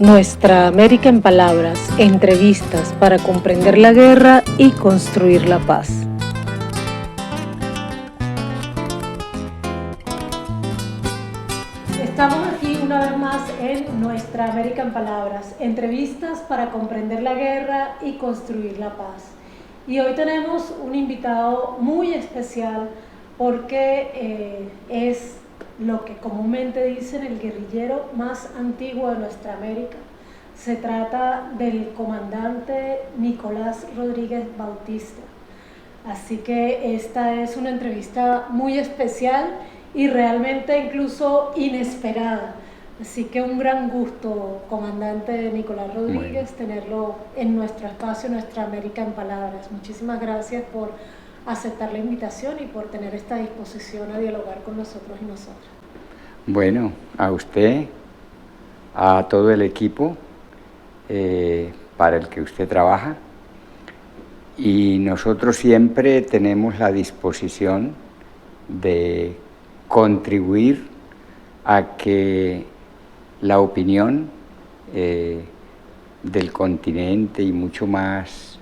Nuestra América en Palabras, entrevistas para comprender la guerra y construir la paz. Estamos aquí una vez más en Nuestra América en Palabras, entrevistas para comprender la guerra y construir la paz. Y hoy tenemos un invitado muy especial porque es lo que comúnmente dicen el guerrillero más antiguo de nuestra América. Se trata del comandante Nicolás Rodríguez Bautista. Así que esta es una entrevista muy especial y realmente incluso inesperada. Así que un gran gusto, comandante Nicolás Rodríguez, tenerlo en nuestro espacio, Nuestra América en Palabras. Muchísimas gracias por aceptar la invitación y por tener esta disposición a dialogar con nosotros y nosotras. Bueno, a usted, a todo el equipo para el que usted trabaja, y nosotros siempre tenemos la disposición de contribuir a que la opinión del continente y mucho más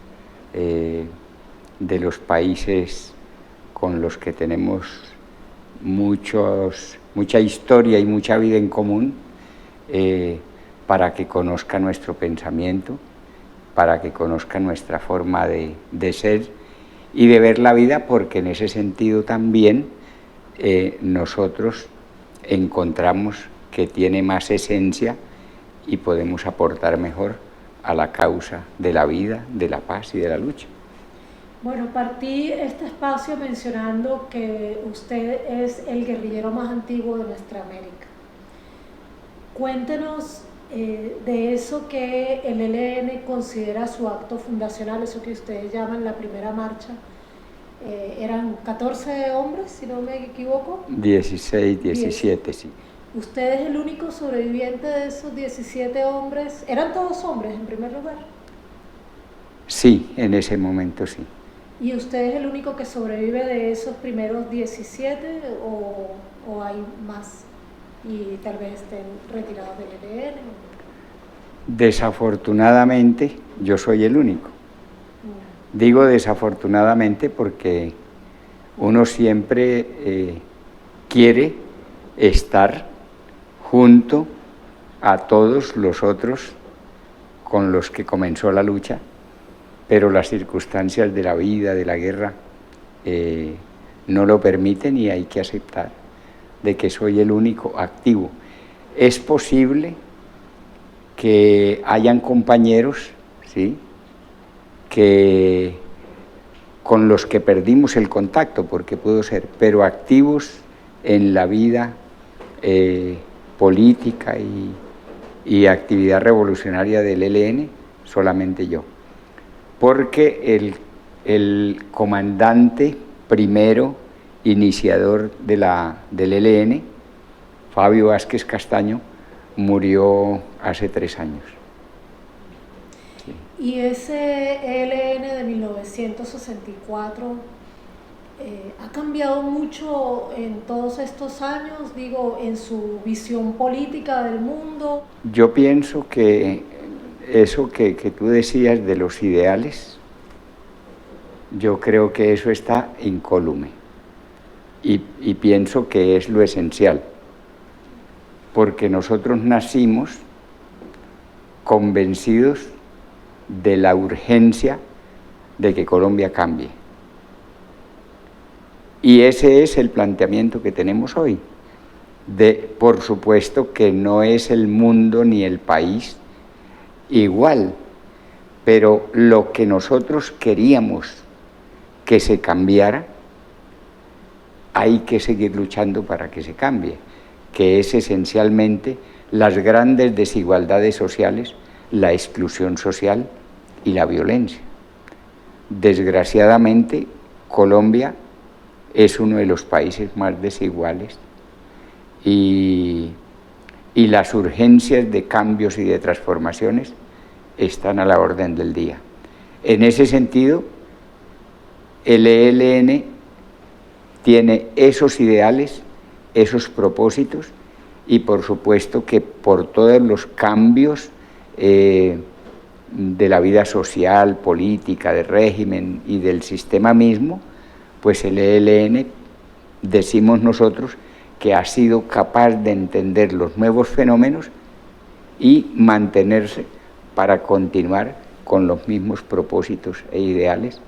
de los países con los que tenemos mucha historia y mucha vida en común, para que conozca nuestro pensamiento, para que conozca nuestra forma de ser y de ver la vida, porque en ese sentido también nosotros encontramos que tiene más esencia y podemos aportar mejor a la causa de la vida, de la paz y de la lucha. Bueno, partí este espacio mencionando que usted es el guerrillero más antiguo de nuestra América. Cuéntenos de eso que el ELN considera su acto fundacional, eso que ustedes llaman la primera marcha. Eran 14 hombres, si no me equivoco. 16, 17, sí. ¿Usted es el único sobreviviente de esos 17 hombres? ¿Eran todos hombres en primer lugar? Sí, en ese momento sí. ¿Y usted es el único que sobrevive de esos primeros 17 o hay más y tal vez estén retirados del ELN? Desafortunadamente yo soy el único. Digo desafortunadamente porque uno siempre quiere estar junto a todos los otros con los que comenzó la lucha, pero las circunstancias de la vida, de la guerra, no lo permiten y hay que aceptar de que soy el único activo. Es posible que hayan compañeros, ¿sí?, que con los que perdimos el contacto, porque pudo ser, pero activos en la vida política y actividad revolucionaria del ELN, solamente yo. Porque el comandante primero, iniciador del ELN, Fabio Vázquez Castaño, murió hace 3 años. Sí. ¿Y ese ELN de 1964 ha cambiado mucho en todos estos años, digo, en su visión política del mundo? Yo pienso que eso que tú decías de los ideales, yo creo que eso está incólume y pienso que es lo esencial, porque nosotros nacimos convencidos de la urgencia de que Colombia cambie. Y ese es el planteamiento que tenemos hoy. Por supuesto que no es el mundo ni el país igual, pero lo que nosotros queríamos que se cambiara, hay que seguir luchando para que se cambie, que es esencialmente las grandes desigualdades sociales, la exclusión social y la violencia. Desgraciadamente, Colombia es uno de los países más desiguales y las urgencias de cambios y de transformaciones están a la orden del día. En ese sentido, el ELN tiene esos ideales, esos propósitos, y por supuesto que por todos los cambios de la vida social, política, de régimen y del sistema mismo, pues el ELN, decimos nosotros, que ha sido capaz de entender los nuevos fenómenos y mantenerse para continuar con los mismos propósitos e ideales.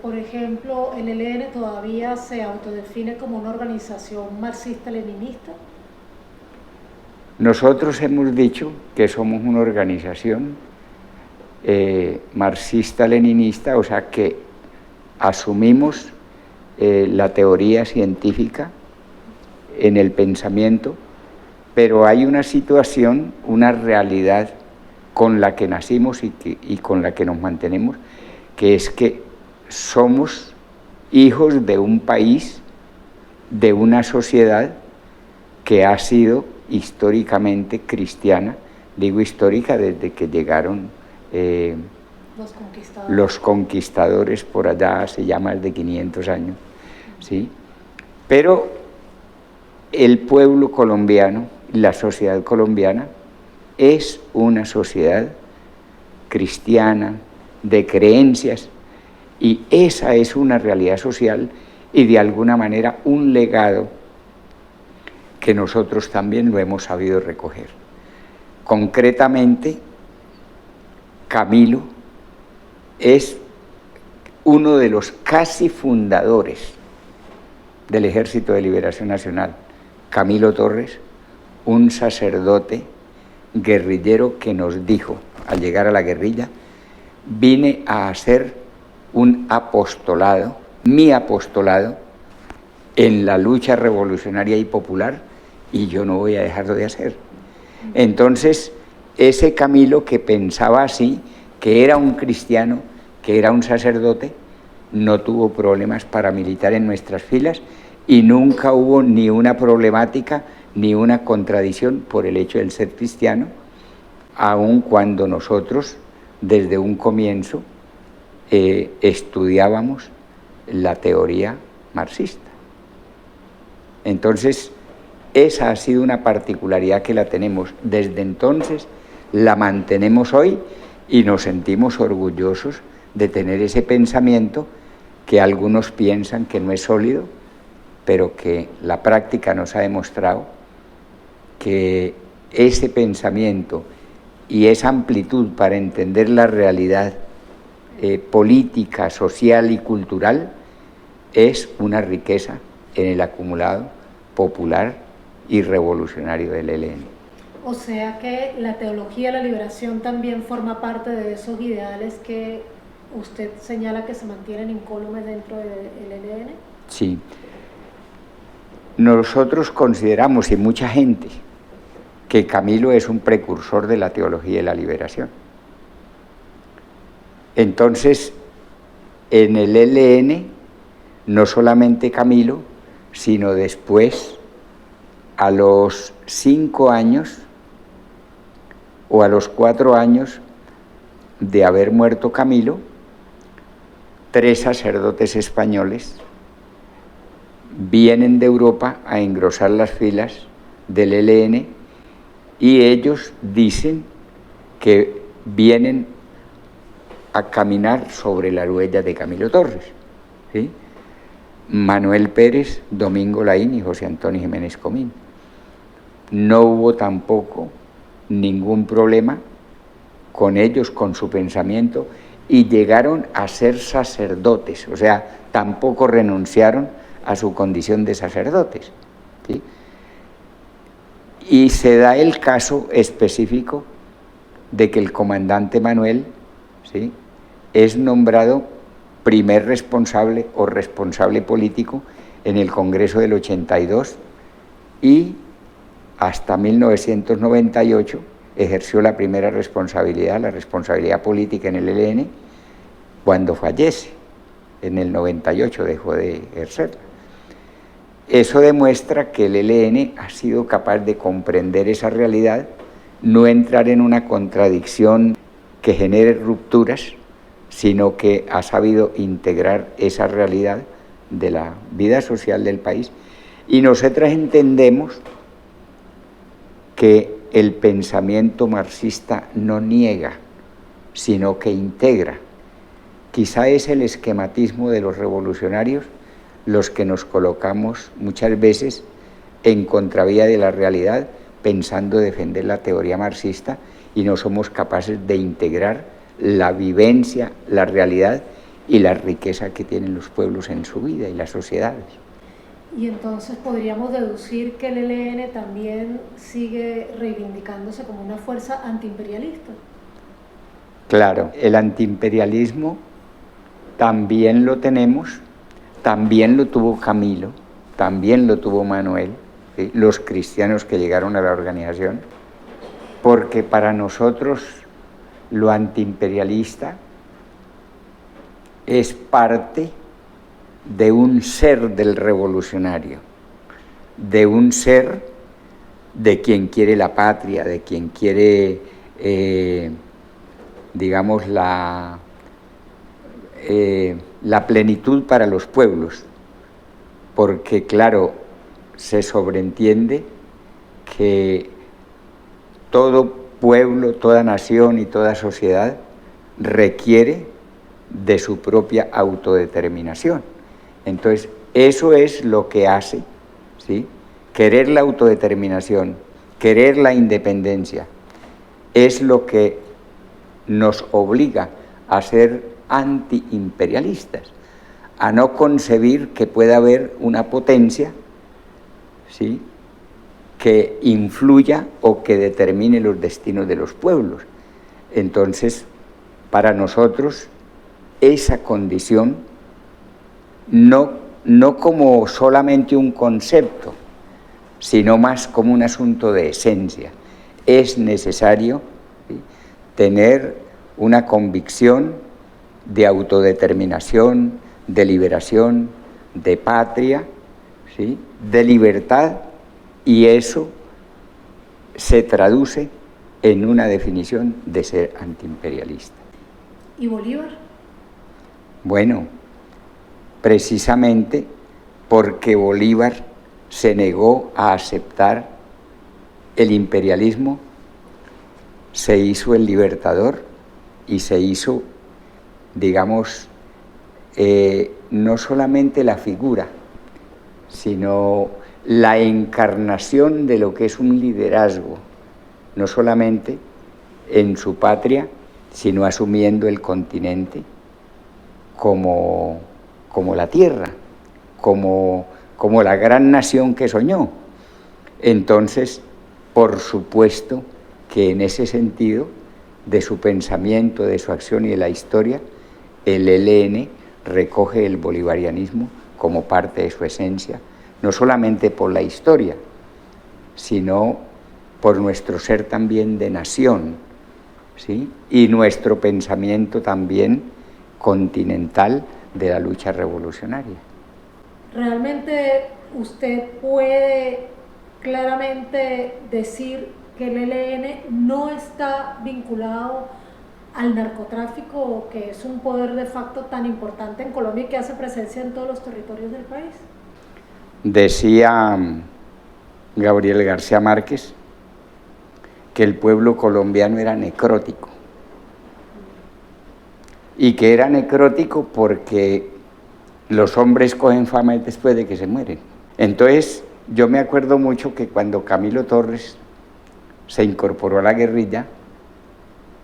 Por ejemplo, ¿el ELN todavía se autodefine como una organización marxista-leninista? Nosotros hemos dicho que somos una organización marxista-leninista, o sea que asumimos la teoría científica en el pensamiento, pero hay una situación, una realidad con la que nacimos y con la que nos mantenemos, que es que somos hijos de un país, de una sociedad que ha sido históricamente cristiana, digo histórica desde que llegaron los conquistadores por allá hace ya más de 500 años, ¿sí? Pero el pueblo colombiano, la sociedad colombiana, es una sociedad cristiana, de creencias, y esa es una realidad social y de alguna manera un legado que nosotros también lo hemos sabido recoger. Concretamente, Camilo es uno de los casi fundadores del Ejército de Liberación Nacional. Camilo Torres, un sacerdote guerrillero que nos dijo, al llegar a la guerrilla, vine a hacer un apostolado, mi apostolado, en la lucha revolucionaria y popular, y yo no voy a dejarlo de hacer. Entonces, ese Camilo que pensaba así, que era un cristiano, que era un sacerdote, no tuvo problemas para militar en nuestras filas y nunca hubo ni una problemática ni una contradicción por el hecho de ser cristiano, aun cuando nosotros desde un comienzo estudiábamos la teoría marxista. Entonces, esa ha sido una particularidad que la tenemos desde entonces, la mantenemos hoy y nos sentimos orgullosos de tener ese pensamiento que algunos piensan que no es sólido, pero que la práctica nos ha demostrado que ese pensamiento y esa amplitud para entender la realidad política, social y cultural es una riqueza en el acumulado popular y revolucionario del ELN. O sea que la teología de la liberación también forma parte de esos ideales que usted señala que se mantienen incólumes dentro del ELN. Sí. Nosotros consideramos, y mucha gente, que Camilo es un precursor de la teología de la liberación. Entonces, en el ELN, no solamente Camilo, sino después, a los 5 años o a los 4 años de haber muerto Camilo, 3 sacerdotes españoles vienen de Europa a engrosar las filas del ELN y ellos dicen que vienen a caminar sobre la huella de Camilo Torres, ¿sí? Manuel Pérez, Domingo Laín y José Antonio Jiménez Comín. No hubo tampoco ningún problema con ellos, con su pensamiento, y llegaron a ser sacerdotes, o sea, tampoco renunciaron a su condición de sacerdotes, ¿sí? Y se da el caso específico de que el comandante Manuel, ¿sí?, es nombrado primer responsable o responsable político en el Congreso del 82 y hasta 1998 ejerció la primera responsabilidad, la responsabilidad política en el ELN, cuando fallece. En el 98 dejó de ejercerla. Eso demuestra que el ELN ha sido capaz de comprender esa realidad, no entrar en una contradicción que genere rupturas, sino que ha sabido integrar esa realidad de la vida social del país. Y nosotras entendemos que el pensamiento marxista no niega, sino que integra. Quizá es el esquematismo de los revolucionarios los que nos colocamos muchas veces en contravía de la realidad, pensando defender la teoría marxista, y no somos capaces de integrar la vivencia, la realidad y la riqueza que tienen los pueblos en su vida y las sociedades. Y entonces podríamos deducir que el ELN también sigue reivindicándose como una fuerza antiimperialista. Claro, el antiimperialismo también lo tenemos, también lo tuvo Camilo, también lo tuvo Manuel, ¿sí?, los cristianos que llegaron a la organización, porque para nosotros lo antiimperialista es parte de un ser del revolucionario, de un ser de quien quiere la patria, de quien quiere, digamos, la plenitud para los pueblos, porque claro, se sobreentiende que todo pueblo, toda nación y toda sociedad requiere de su propia autodeterminación. Entonces, eso es lo que hace, ¿sí?, querer la autodeterminación, querer la independencia, es lo que nos obliga a ser antiimperialistas, a no concebir que pueda haber una potencia, ¿sí?, que influya o que determine los destinos de los pueblos. Entonces, para nosotros, esa condición, no como solamente un concepto, sino más como un asunto de esencia. Es necesario, ¿sí?, tener una convicción de autodeterminación, de liberación, de patria, ¿sí?, de libertad, y eso se traduce en una definición de ser antiimperialista. ¿Y Bolívar? Bueno, precisamente porque Bolívar se negó a aceptar el imperialismo, se hizo el libertador y se hizo, digamos, no solamente la figura, sino la encarnación de lo que es un liderazgo, no solamente en su patria, sino asumiendo el continente como la tierra, como la gran nación que soñó. Entonces, por supuesto que en ese sentido, de su pensamiento, de su acción y de la historia, el ELN recoge el bolivarianismo como parte de su esencia, no solamente por la historia, sino por nuestro ser también de nación, ¿sí?, y nuestro pensamiento también continental de la lucha revolucionaria. ¿Realmente usted puede claramente decir que el ELN no está vinculado al narcotráfico, que es un poder de facto tan importante en Colombia y que hace presencia en todos los territorios del país? Decía Gabriel García Márquez que el pueblo colombiano era necrótico, y que era necrótico porque los hombres cogen fama después de que se mueren. Entonces, yo me acuerdo mucho que cuando Camilo Torres se incorporó a la guerrilla,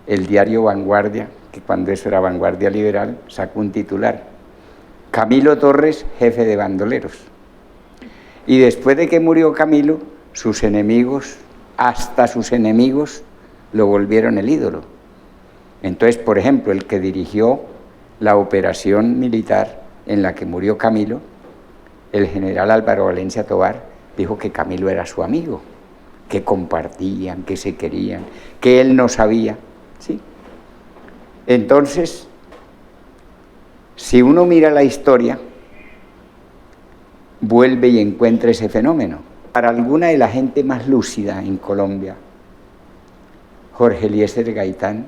el diario Vanguardia, que cuando eso era Vanguardia Liberal, sacó un titular: Camilo Torres, jefe de bandoleros. Y después de que murió Camilo, sus enemigos, hasta sus enemigos, lo volvieron el ídolo. Entonces, por ejemplo, el que dirigió la operación militar en la que murió Camilo, el general Álvaro Valencia Tovar, dijo que Camilo era su amigo, que compartían, que se querían, que él no sabía, ¿sí? Entonces, si uno mira la historia, vuelve y encuentra ese fenómeno. Para alguna de la gente más lúcida en Colombia, Jorge Eliezer Gaitán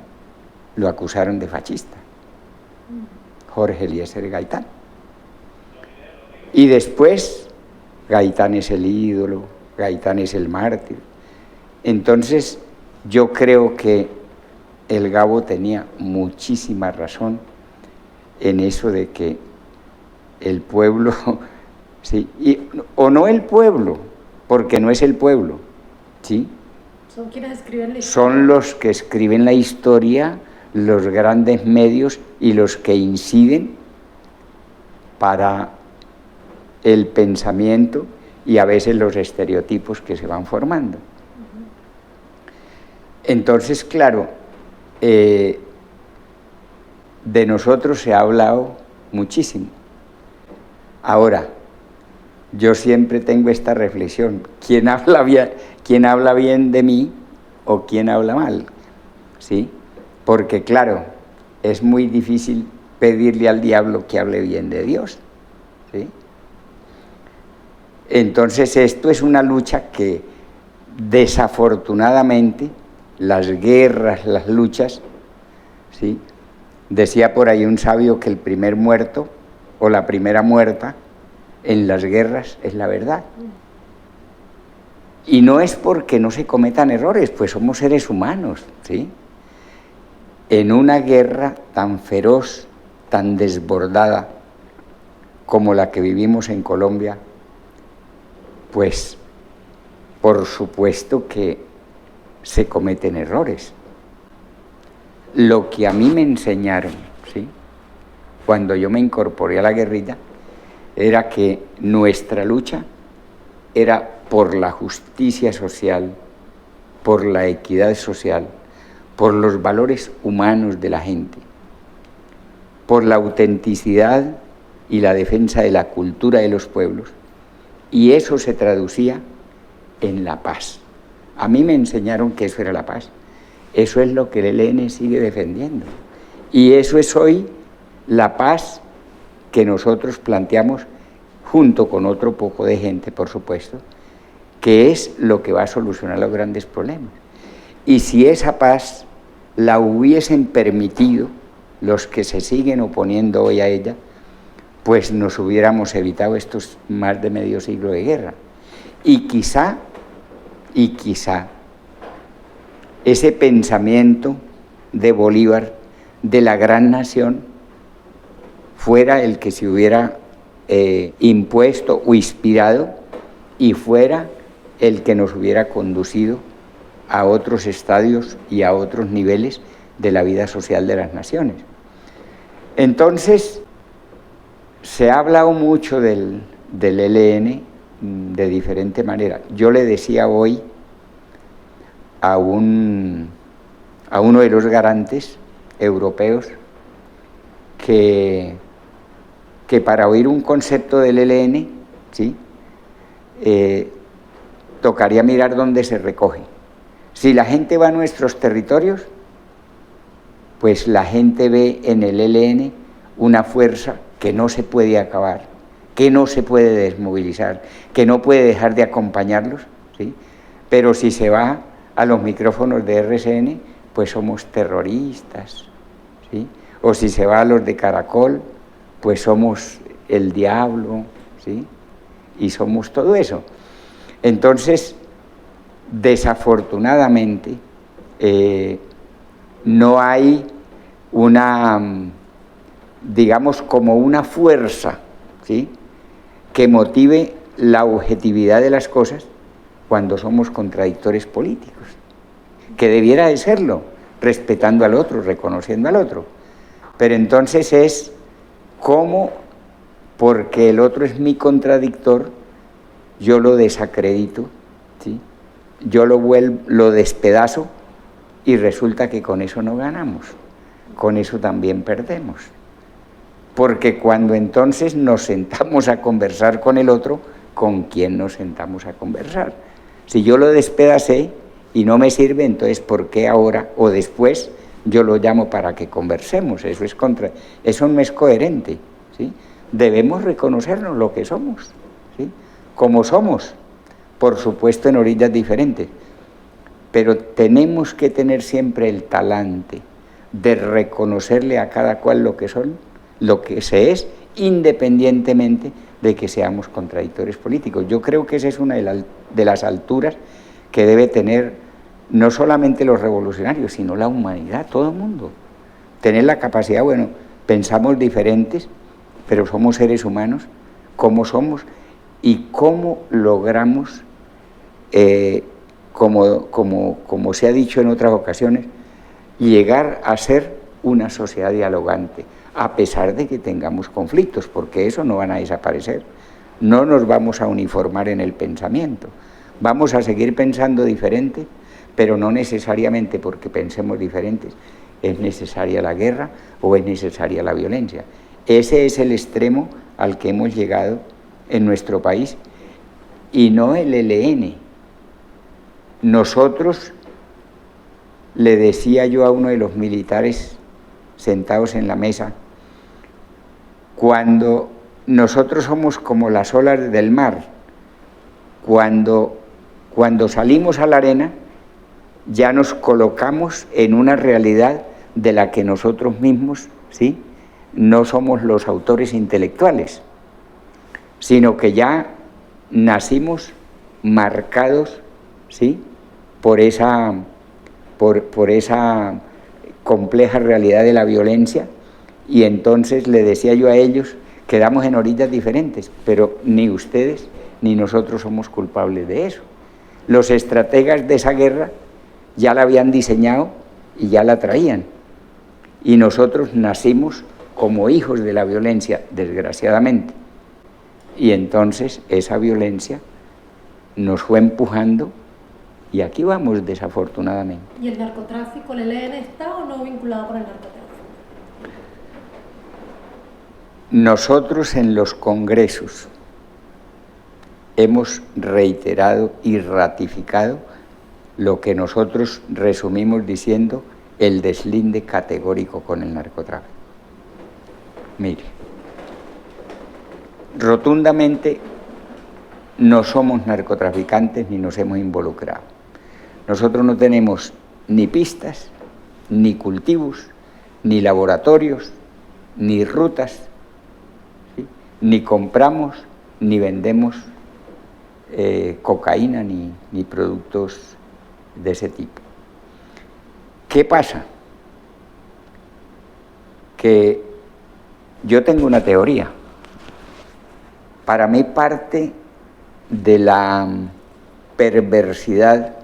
lo acusaron de fascista. Jorge Eliezer Gaitán. Y después, Gaitán es el ídolo, Gaitán es el mártir. Entonces, yo creo que el Gabo tenía muchísima razón en eso de que el pueblo, sí, o no el pueblo, porque no es el pueblo, ¿sí? Son quienes escriben la historia. Son los que escriben la historia, los grandes medios y los que inciden para el pensamiento y a veces los estereotipos que se van formando. Entonces, claro, de nosotros se ha hablado muchísimo. Ahora, yo siempre tengo esta reflexión: ¿quién habla bien de mí o quién habla mal? ¿Sí? Porque, claro, es muy difícil pedirle al diablo que hable bien de Dios, ¿sí? Entonces, esto es una lucha que, desafortunadamente, las guerras, las luchas, ¿sí? Decía por ahí un sabio que el primer muerto o la primera muerta en las guerras es la verdad. Y no es porque no se cometan errores, pues somos seres humanos, ¿sí? En una guerra tan feroz, tan desbordada como la que vivimos en Colombia, pues por supuesto que se cometen errores. Lo que a mí me enseñaron, ¿sí?, cuando yo me incorporé a la guerrilla, era que nuestra lucha era por la justicia social, por la equidad social, por los valores humanos de la gente, por la autenticidad y la defensa de la cultura de los pueblos, y eso se traducía en la paz. A mí me enseñaron que eso era la paz. Eso es lo que el ELN sigue defendiendo. Y eso es hoy la paz que nosotros planteamos, junto con otro poco de gente, por supuesto, que es lo que va a solucionar los grandes problemas. Y si esa paz la hubiesen permitido los que se siguen oponiendo hoy a ella, pues nos hubiéramos evitado estos más de medio siglo de guerra. Y quizá, ese pensamiento de Bolívar, de la gran nación, fuera el que se hubiera impuesto o inspirado y fuera el que nos hubiera conducido a otros estadios y a otros niveles de la vida social de las naciones. Entonces, se ha hablado mucho del ELN de diferente manera. Yo le decía hoy a uno de los garantes europeos que para oír un concepto del ELN, ¿sí?, tocaría mirar dónde se recoge. Si la gente va a nuestros territorios, pues la gente ve en el ELN una fuerza que no se puede acabar, que no se puede desmovilizar, que no puede dejar de acompañarlos, ¿sí? Pero si se va a los micrófonos de RCN, pues somos terroristas, ¿sí? O si se va a los de Caracol, pues somos el diablo, ¿sí? Y somos todo eso. Entonces, desafortunadamente, no hay una, digamos, como una fuerza, ¿sí?, que motive la objetividad de las cosas cuando somos contradictores políticos, que debiera de serlo, respetando al otro, reconociendo al otro. Pero entonces es como, porque el otro es mi contradictor, yo lo desacredito, ¿sí?, yo lo despedazo, y resulta que con eso no ganamos, con eso también perdemos. Porque cuando entonces nos sentamos a conversar con el otro, ¿con quién nos sentamos a conversar? Si yo lo despedacé y no me sirve, entonces ¿por qué ahora o después yo lo llamo para que conversemos? Eso no es coherente, ¿sí? Debemos reconocernos lo que somos, ¿sí?, como somos, por supuesto en orillas diferentes, pero tenemos que tener siempre el talante de reconocerle a cada cual lo que son, lo que se es, independientemente de que seamos contradictores políticos. Yo creo que esa es una de las alturas que debe tener no solamente los revolucionarios, sino la humanidad, todo el mundo. Tener la capacidad, bueno, pensamos diferentes, pero somos seres humanos, cómo somos y cómo logramos, como se ha dicho en otras ocasiones, llegar a ser una sociedad dialogante, a pesar de que tengamos conflictos, porque eso no van a desaparecer. No nos vamos a uniformar en el pensamiento. Vamos a seguir pensando diferente, pero no necesariamente porque pensemos diferentes es necesaria la guerra o es necesaria la violencia. Ese es el extremo al que hemos llegado en nuestro país, y no el ELN. Nosotros, le decía yo a uno de los militares sentados en la mesa, cuando nosotros somos como las olas del mar, cuando salimos a la arena, ya nos colocamos en una realidad de la que nosotros mismos, ¿sí?, no somos los autores intelectuales, sino que ya nacimos marcados, ¿sí?, por esa compleja realidad de la violencia. Y entonces le decía yo a ellos, quedamos en orillas diferentes, pero ni ustedes ni nosotros somos culpables de eso. Los estrategas de esa guerra ya la habían diseñado y ya la traían. Y nosotros nacimos como hijos de la violencia, desgraciadamente. Y entonces esa violencia nos fue empujando y aquí vamos, desafortunadamente. ¿Y el narcotráfico, el ELN, está o no vinculado con el narcotráfico? Nosotros en los congresos hemos reiterado y ratificado lo que nosotros resumimos diciendo el deslinde categórico con el narcotráfico. Mire, rotundamente no somos narcotraficantes ni nos hemos involucrado. Nosotros no tenemos ni pistas, ni cultivos, ni laboratorios, ni rutas, ¿sí?, ni compramos ni vendemos cocaína ni productos de ese tipo. ¿Qué pasa? Que yo tengo una teoría. Para mí parte de la perversidad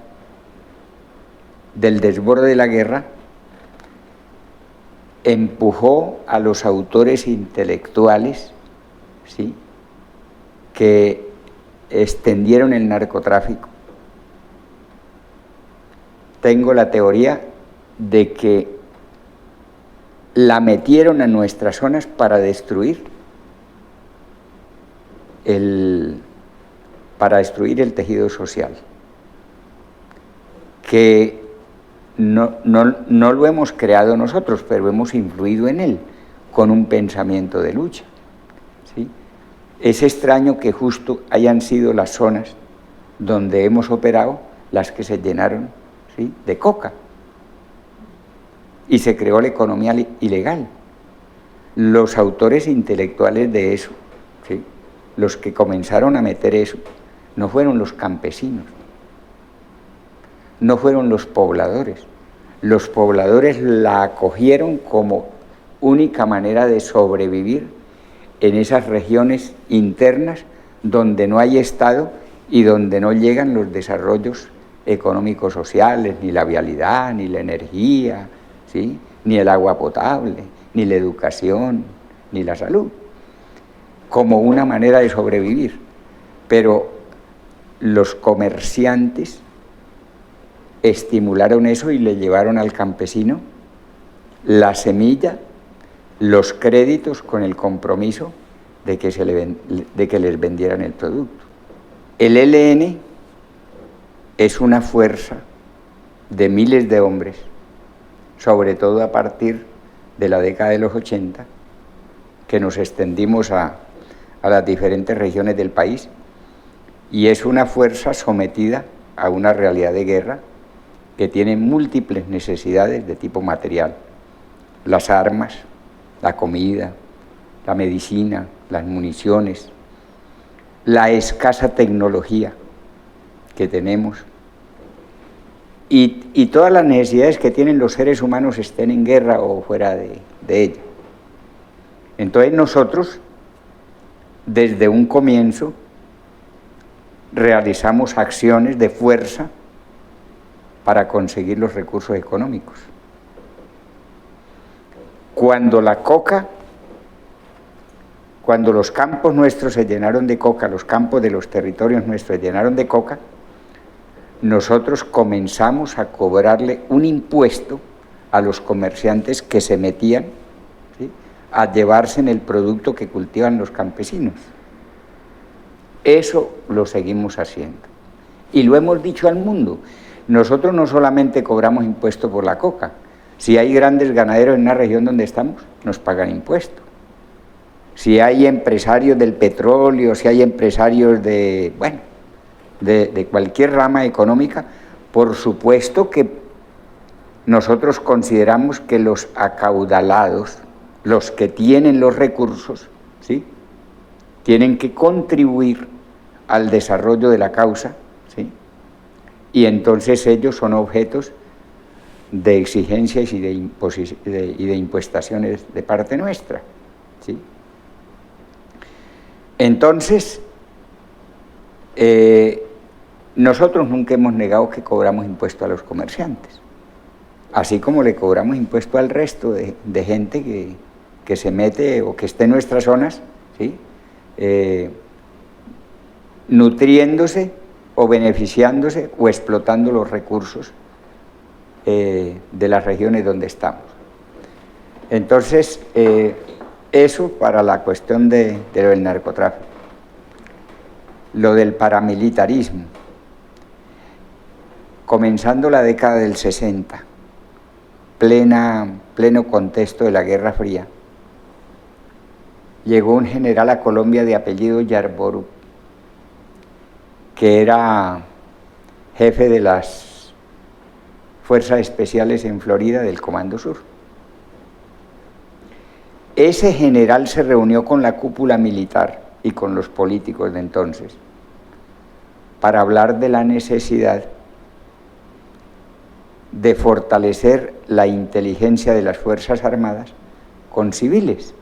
del desborde de la guerra empujó a los autores intelectuales, ¿sí?, que extendieron el narcotráfico. Tengo la teoría de que la metieron a nuestras zonas para destruir el tejido social, que no lo hemos creado nosotros, pero hemos influido en él con un pensamiento de lucha, ¿sí? Es extraño que justo hayan sido las zonas donde hemos operado las que se llenaron, ¿sí?, de coca, y se creó la economía ilegal. Los autores intelectuales de eso, ¿sí?, los que comenzaron a meter eso, no fueron los campesinos, no fueron los pobladores. Los pobladores la acogieron como única manera de sobrevivir en esas regiones internas donde no hay Estado y donde no llegan los desarrollos económicos sociales, ni la vialidad, ni la energía, ¿sí?, ni el agua potable, ni la educación, ni la salud, como una manera de sobrevivir. Pero los comerciantes estimularon eso y le llevaron al campesino la semilla, los créditos con el compromiso de que les vendieran el producto. El ELN es una fuerza de miles de hombres, sobre todo a partir de la década de los 80, que nos extendimos a las diferentes regiones del país, y es una fuerza sometida a una realidad de guerra que tiene múltiples necesidades de tipo material: las armas, la comida, la medicina, las municiones, la escasa tecnología que tenemos, y todas las necesidades que tienen los seres humanos estén en guerra o fuera de ella. Entonces nosotros, desde un comienzo, realizamos acciones de fuerza para conseguir los recursos económicos. Cuando los campos nuestros se llenaron de coca, los campos de los territorios nuestros se llenaron de coca, nosotros comenzamos a cobrarle un impuesto a los comerciantes que se metían, ¿sí?, a llevarse en el producto que cultivan los campesinos. Eso lo seguimos haciendo. Y lo hemos dicho al mundo. Nosotros no solamente cobramos impuesto por la coca. Si hay grandes ganaderos en una región donde estamos, nos pagan impuestos. Si hay empresarios del petróleo, si hay empresarios de cualquier rama económica, por supuesto que nosotros consideramos que los acaudalados, los que tienen los recursos, ¿sí?, tienen que contribuir al desarrollo de la causa, ¿sí?, y entonces ellos son objetos de exigencias y de impuestaciones de parte nuestra, ¿sí? Entonces, nosotros nunca hemos negado que cobramos impuesto a los comerciantes, así como le cobramos impuesto al resto de gente que se mete o que esté en nuestras zonas, ¿sí?, nutriéndose o beneficiándose o explotando los recursos de las regiones donde estamos. Entonces, eso para la cuestión de lo del narcotráfico. Lo del paramilitarismo. Comenzando la década del 60, pleno contexto de la Guerra Fría, llegó un general a Colombia de apellido Yarborough, que era jefe de las Fuerzas Especiales en Florida del Comando Sur. Ese general se reunió con la cúpula militar y con los políticos de entonces para hablar de la necesidad de fortalecer la inteligencia de las Fuerzas Armadas con civiles.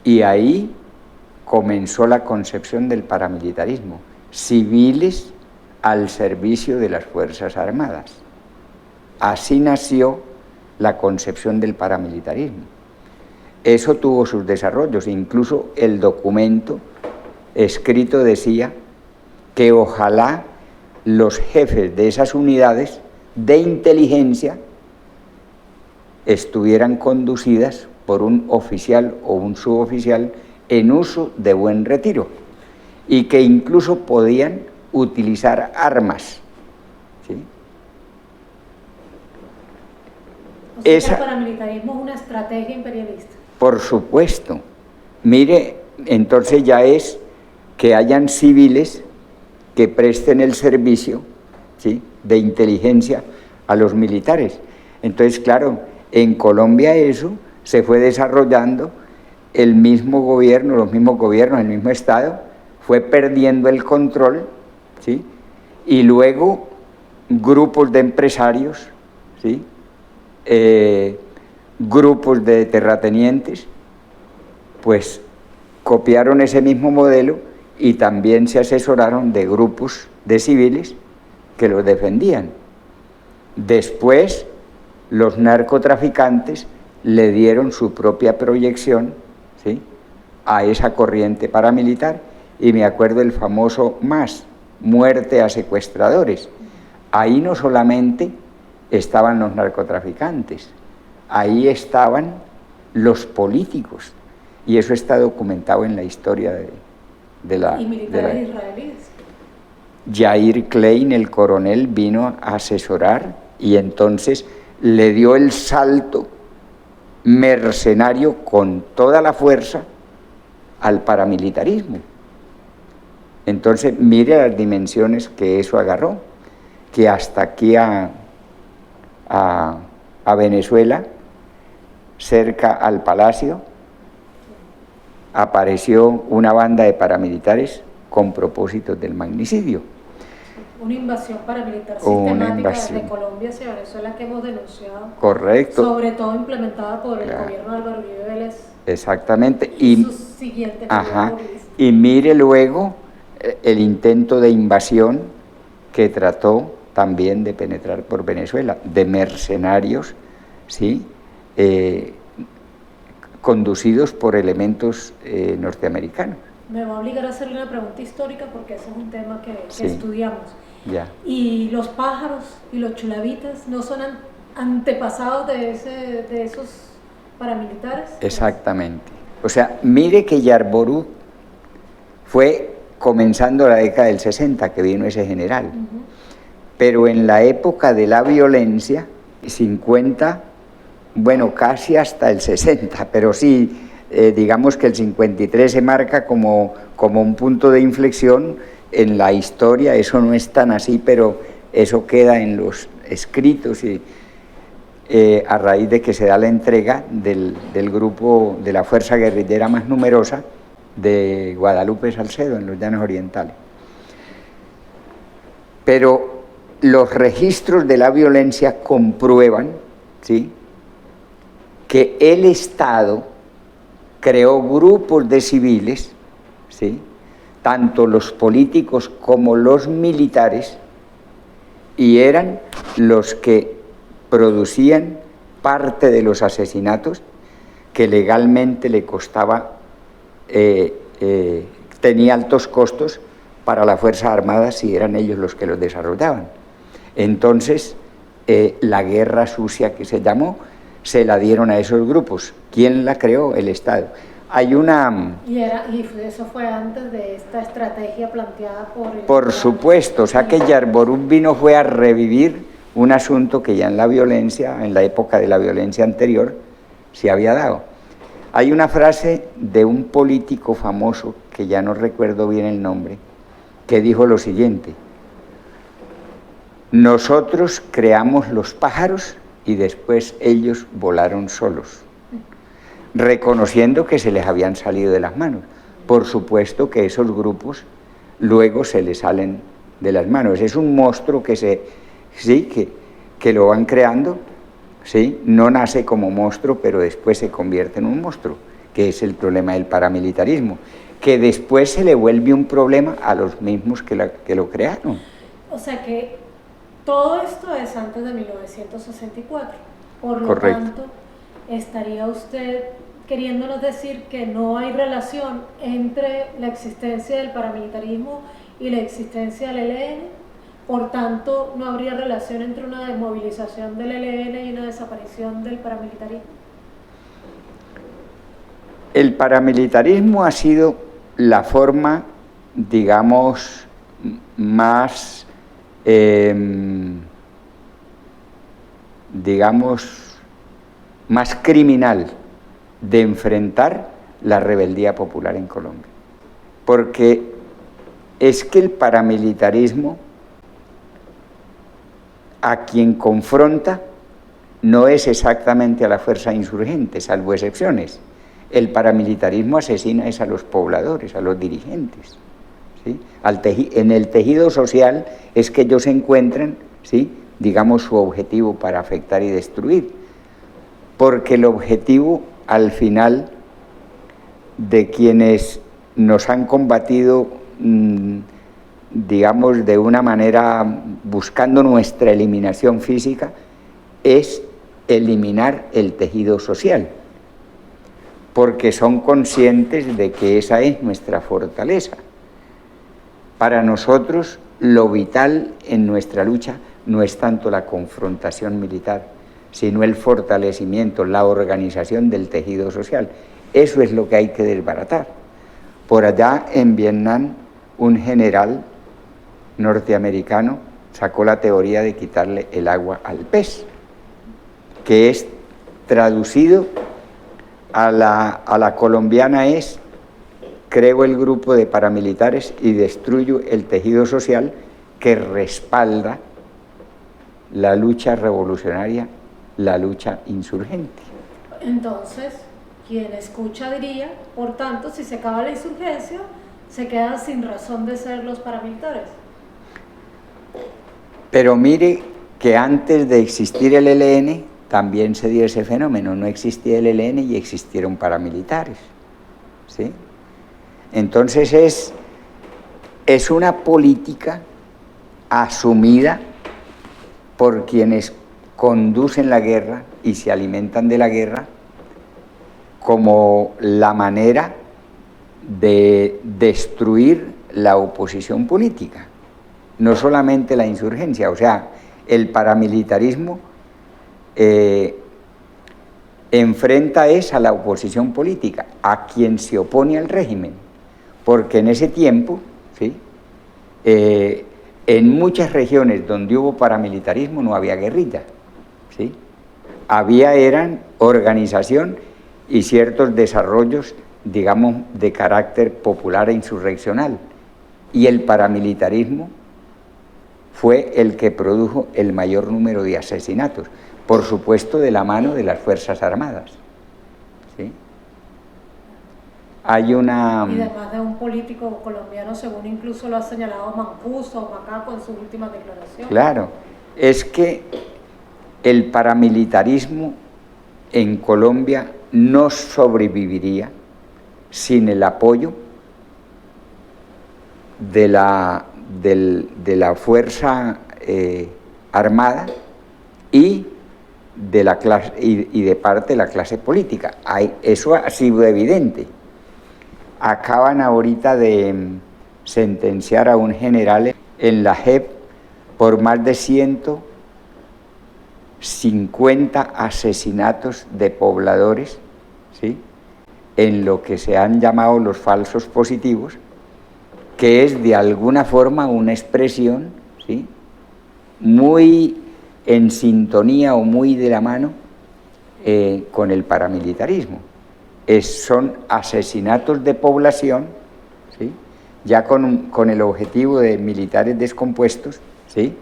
Y ahí comenzó la concepción del paramilitarismo, civiles al servicio de las Fuerzas Armadas. Así nació la concepción del paramilitarismo. Eso tuvo sus desarrollos, incluso el documento escrito decía que ojalá los jefes de esas unidades de inteligencia estuvieran conducidas por un oficial o un suboficial en uso de buen retiro y que incluso podían utilizar armas, ¿sí? O sea, el paramilitarismo es una estrategia imperialista. Por supuesto. Mire, entonces ya es que hayan civiles que presten el servicio, ¿sí?, de inteligencia a los militares. Entonces, claro, en Colombia eso se fue desarrollando, el mismo gobierno, los mismos gobiernos, el mismo Estado, fue perdiendo el control, ¿sí?, y luego grupos de empresarios, ¿sí?, grupos de terratenientes, pues copiaron ese mismo modelo y también se asesoraron de grupos de civiles que los defendían. Después, los narcotraficantes le dieron su propia proyección, ¿sí?, a esa corriente paramilitar, y me acuerdo el famoso MAS, muerte a secuestradores. Ahí no solamente estaban los narcotraficantes, ahí estaban los políticos, y eso está documentado en la historia de la... Y militares israelíes. Yair Klein, el coronel, vino a asesorar y entonces le dio el salto mercenario con toda la fuerza al paramilitarismo. Entonces, mire las dimensiones que eso agarró, que hasta aquí a Venezuela, cerca al Palacio, apareció una banda de paramilitares con propósitos del magnicidio. Una invasión paramilitar Una sistemática invasión. desde Colombia hacia Venezuela que hemos denunciado. Correcto. Sobre todo implementada por el Claro. gobierno de Álvaro Uribe Vélez. Exactamente. Y sus siguientes ajá, gobiernos. y mire luego el intento de invasión que trató también de penetrar por Venezuela, de mercenarios, ¿sí? Conducidos por elementos norteamericanos. Me va a obligar a hacerle una pregunta histórica porque ese es un tema que Sí. estudiamos. Ya. Y los pájaros y los chulavitas no son antepasados de esos paramilitares. Exactamente. O sea, mire que Yarborouth fue comenzando la década del 60 que vino ese general. Pero en la época de la violencia, 50, bueno, casi hasta el 60, pero sí, digamos que el 53 se marca como un punto de inflexión en la historia. Eso no es tan así, pero eso queda en los escritos y a raíz de que se da la entrega del grupo de la fuerza guerrillera más numerosa de Guadalupe Salcedo en los Llanos Orientales. Pero los registros de la violencia comprueban, ¿sí?, que el Estado creó grupos de civiles, ¿sí?, tanto los políticos como los militares, y eran los que producían parte de los asesinatos que legalmente le costaba, tenía altos costos para las Fuerzas Armadas si eran ellos los que los desarrollaban. Entonces, la guerra sucia que se llamó, se la dieron a esos grupos. ¿Quién la creó? El Estado. Hay una... Y eso fue antes de esta estrategia planteada por el... Por supuesto, o sea que Yarborouth fue a revivir un asunto que ya en la violencia, en la época de la violencia anterior, se había dado. Hay una frase de un político famoso, que ya no recuerdo bien el nombre, que dijo lo siguiente: nosotros creamos los pájaros y después ellos volaron solos, reconociendo que se les habían salido de las manos. Por supuesto que esos grupos luego se les salen de las manos. Es un monstruo que que lo van creando, ¿sí? No nace como monstruo, pero después se convierte en un monstruo, que es el problema del paramilitarismo, que después se le vuelve un problema a los mismos que lo crearon. O sea que todo esto es antes de 1964. Por lo Correcto. tanto, estaría usted queriéndonos decir que no hay relación entre la existencia del paramilitarismo y la existencia del ELN. Por tanto, no habría relación entre una desmovilización del ELN y una desaparición del paramilitarismo. El paramilitarismo ha sido la forma, digamos, más, más criminal de enfrentar la rebeldía popular en Colombia. Porque es que el paramilitarismo, a quien confronta, no es exactamente a la fuerza insurgente, salvo excepciones. El paramilitarismo asesina es a los pobladores, a los dirigentes, ¿sí? En el tejido social es que ellos encuentran, ¿sí?, digamos, su objetivo para afectar y destruir. Porque el objetivo, al final, de quienes nos han combatido, digamos, de una manera buscando nuestra eliminación física, es eliminar el tejido social, porque son conscientes de que esa es nuestra fortaleza. Para nosotros, lo vital en nuestra lucha no es tanto la confrontación militar, sino el fortalecimiento, la organización del tejido social. Eso es lo que hay que desbaratar. Por allá en Vietnam, un general norteamericano sacó la teoría de quitarle el agua al pez, que es traducido a la colombiana es: creo el grupo de paramilitares y destruyo el tejido social que respalda la lucha revolucionaria, la lucha insurgente. Entonces, quien escucha diría, por tanto, si se acaba la insurgencia, se quedan sin razón de ser los paramilitares. Pero mire que antes de existir el ELN también se dio ese fenómeno, no existía el ELN y existieron paramilitares, ¿sí? Entonces es una política asumida por quienes conducen la guerra y se alimentan de la guerra como la manera de destruir la oposición política, no solamente la insurgencia. O sea, el paramilitarismo enfrenta a la oposición política, a quien se opone al régimen, porque en ese tiempo, ¿sí?, en muchas regiones donde hubo paramilitarismo no había guerrilla, ¿sí? Eran organización y ciertos desarrollos, digamos, de carácter popular e insurreccional. Y el paramilitarismo fue el que produjo el mayor número de asesinatos, por supuesto de la mano de las Fuerzas Armadas, ¿sí? Hay una... Y además de un político colombiano, según incluso lo ha señalado Mancuso o Macaco en sus últimas declaraciones. Claro, es que el paramilitarismo en Colombia no sobreviviría sin el apoyo de la Fuerza Armada y de la clase y de parte de la clase política. Eso ha sido evidente. Acaban ahorita de sentenciar a un general en la JEP por más de 150 asesinatos de pobladores, ¿sí?, en lo que se han llamado los falsos positivos, que es de alguna forma una expresión, ¿sí?, muy en sintonía o muy de la mano con el paramilitarismo. Son asesinatos de población, ¿sí?, ya con el objetivo de militares descompuestos, ¿sí?,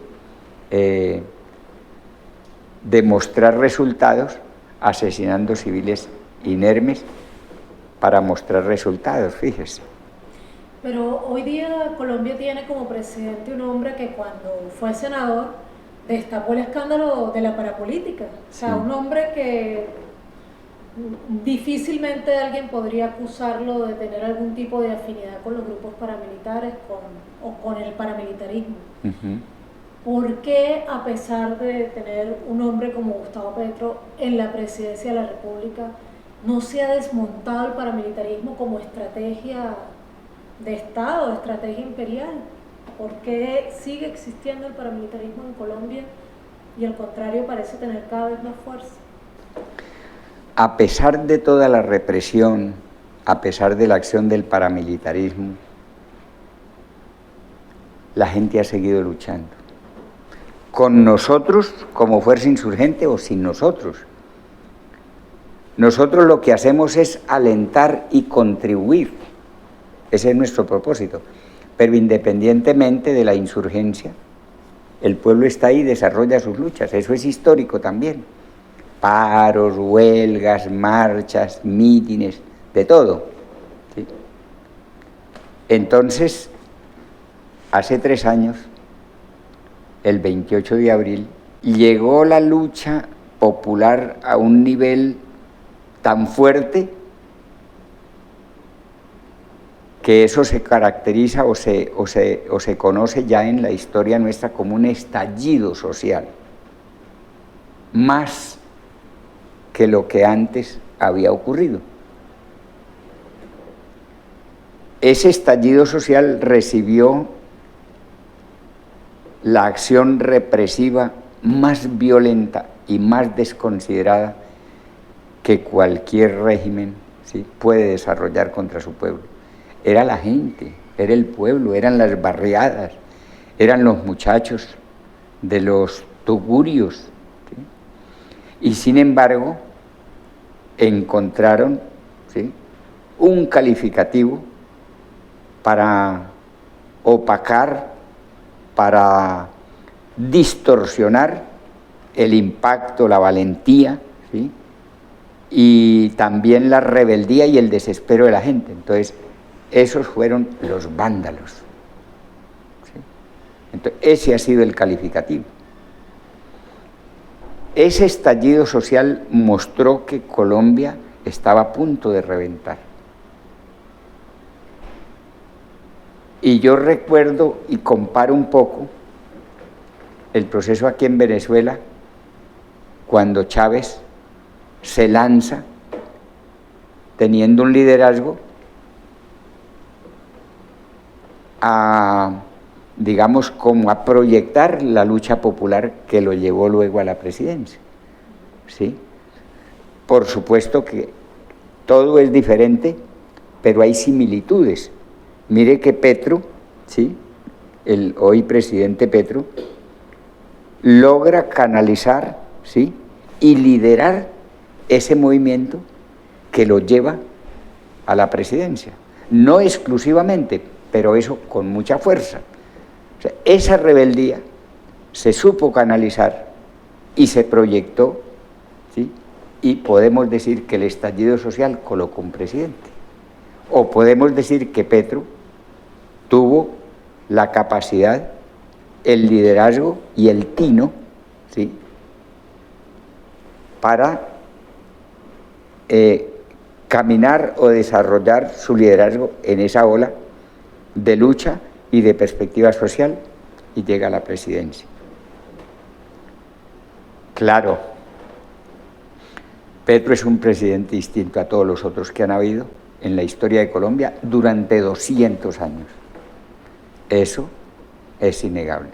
de mostrar resultados, asesinando civiles inermes para mostrar resultados, fíjese. Pero hoy día Colombia tiene como presidente un hombre que cuando fue senador destapó el escándalo de la parapolítica. O sea, Sí. un hombre que difícilmente alguien podría acusarlo de tener algún tipo de afinidad con los grupos paramilitares o con el paramilitarismo. ¿Por qué, a pesar de tener un hombre como Gustavo Petro en la presidencia de la República, no se ha desmontado el paramilitarismo como estrategia de Estado, estrategia imperial? ¿Por qué sigue existiendo el paramilitarismo en Colombia y al contrario parece tener cada vez más fuerza? A pesar de toda la represión, a pesar de la acción del paramilitarismo, la gente ha seguido luchando. Con nosotros como fuerza insurgente o sin nosotros. Nosotros lo que hacemos es alentar y contribuir. Ese es nuestro propósito. Pero independientemente de la insurgencia, el pueblo está ahí y desarrolla sus luchas. Eso es histórico también. Paros, huelgas, marchas, mítines, de todo, ¿sí? Entonces, hace 3 años, el 28 de abril, llegó la lucha popular a un nivel tan fuerte que eso se caracteriza o se conoce ya en la historia nuestra como un estallido social, más que lo que antes había ocurrido. Ese estallido social recibió la acción represiva más violenta y más desconsiderada que cualquier régimen, ¿sí?, puede desarrollar contra su pueblo. Era la gente, era el pueblo, eran las barriadas, eran los muchachos de los tugurios, ¿sí? Y sin embargo encontraron, ¿sí?, un calificativo para opacar, para distorsionar el impacto, la valentía, ¿sí?, y también la rebeldía y el desespero de la gente. Entonces, esos fueron los vándalos, ¿sí? Entonces, ese ha sido el calificativo. Ese estallido social mostró que Colombia estaba a punto de reventar. Y yo recuerdo y comparo un poco el proceso aquí en Venezuela, cuando Chávez se lanza teniendo un liderazgo a, digamos, como a proyectar la lucha popular que lo llevó luego a la presidencia, ¿sí? Por supuesto que todo es diferente, pero hay similitudes. Mire que Petro, ¿sí?, el hoy presidente Petro, logra canalizar, ¿sí?, y liderar ese movimiento que lo lleva a la presidencia. No exclusivamente, pero eso con mucha fuerza. O sea, esa rebeldía se supo canalizar y se proyectó, ¿sí?, y podemos decir que el estallido social colocó un presidente. O podemos decir que Petro tuvo la capacidad, el liderazgo y el tino, ¿sí?, para caminar o desarrollar su liderazgo en esa ola de lucha y de perspectiva social, y llega a la presidencia. Claro, Petro es un presidente distinto a todos los otros que han habido en la historia de Colombia durante 200 años. Eso es innegable.